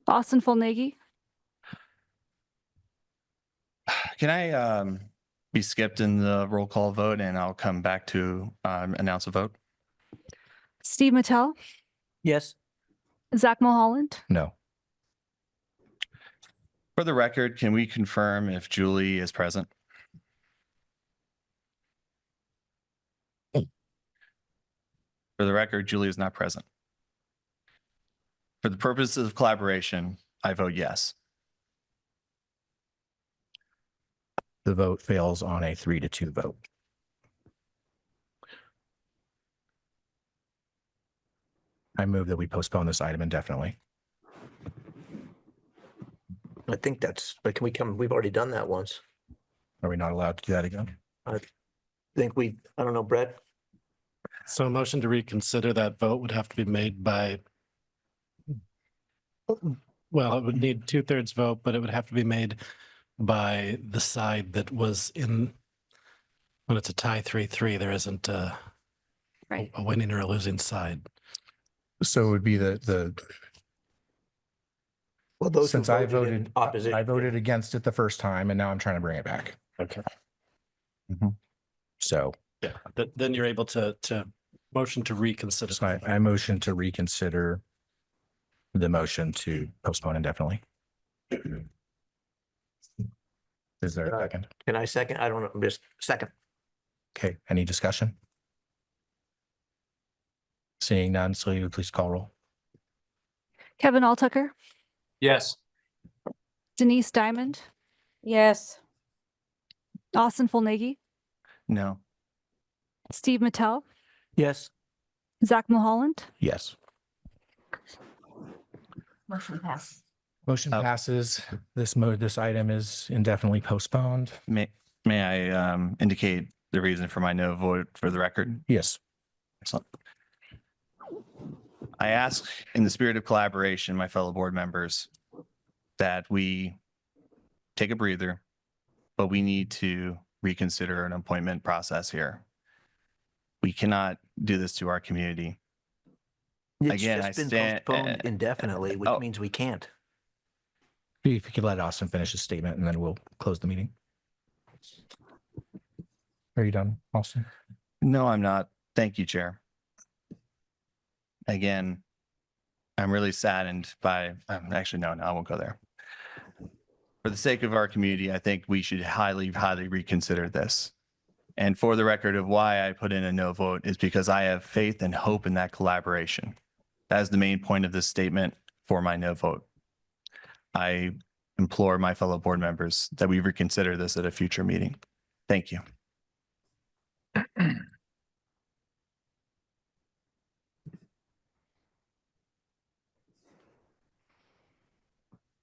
Austin Fullnagy, Can I be skipped in the roll call vote and I'll come back to announce a vote? Steve Mattel, Yes. Zach Mulholland, No. For the record, can we confirm if Julie is present? For the record, Julie is not present. For the purposes of collaboration, I vote yes. The vote fails on a 3-2 vote. I move that we postpone this item indefinitely. I think but can we we've already done that once. Are we not allowed to do that again? I don't know, Brett. So a motion to reconsider that vote would have to be made by, well, it would need 2/3 vote, but it would have to be made by the side that was in, when it's a tie 3-3, there isn't a winning or a losing side. So it would be the Well, those who since I voted in voted, opposition. I voted against it the first time and now I'm trying to bring it back. Okay. So Yeah, then you're able to motion to reconsider. so I motion to reconsider the motion to postpone indefinitely. Is there a second? Can I second? I don't know. Just second. Okay, any discussion? Seeing none, so you would please call roll. Kevin Alltucker, Yes. Denise Diamond, Yes. Austin Fullnagy, No. Steve Mattel, Yes. Zach Mulholland, Yes. Motion passes. Motion passes. This item is indefinitely postponed. May I indicate the reason for my no vote for the record? Yes. Excellent. I ask in the spirit of collaboration, my fellow board members, that we take a breather, but we need to reconsider an appointment process here. We cannot do this to our community. It's Again, just I been stand- postponed indefinitely, which oh. means we can't. If you could let Austin finish his statement and then we'll close the meeting. Are you done, Austin? No, I'm not. Thank you, Chair. Again, I'm really saddened by, actually, no, I won't go there. For the sake of our community, I think we should highly, highly reconsider this. And for the record of why I put in a no vote is because I have faith and hope in that collaboration. That is the main point of this statement for my no vote. I implore my fellow board members that we reconsider this at a future meeting. Thank you.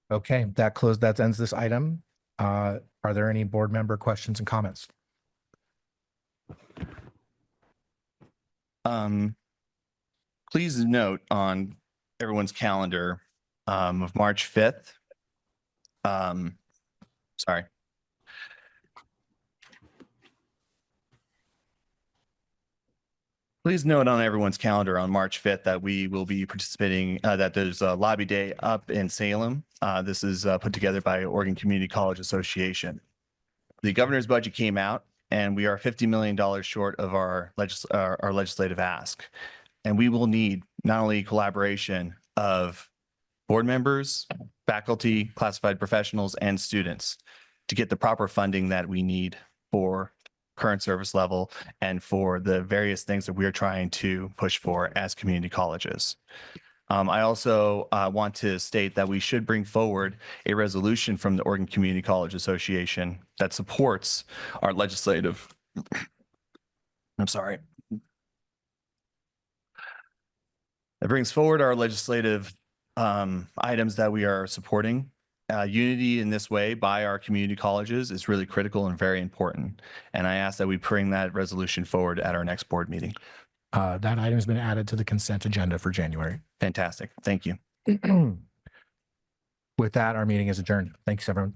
Okay, that ends this item. Are there any board member questions and comments? Please note on everyone's calendar of March 5th. Sorry. Please note on everyone's calendar on March 5th that we will be participating, that there's a lobby day up in Salem. This is put together by Oregon Community College Association. The governor's budget came out and we are $50 million short of our legislative ask. And we will need not only collaboration of board members, faculty, classified professionals, and students to get the proper funding that we need for current service level and for the various things that we're trying to push for as community colleges. I also want to state that we should bring forward a resolution from the Oregon Community College Association that supports our legislative, I'm sorry, that brings forward our legislative items that we are supporting. Unity in this way by our community colleges is really critical and very important. And I ask that we bring that resolution forward at our next board meeting. That item has been added to the consent agenda for January. Fantastic. Thank you. With that, our meeting is adjourned. Thanks, everyone.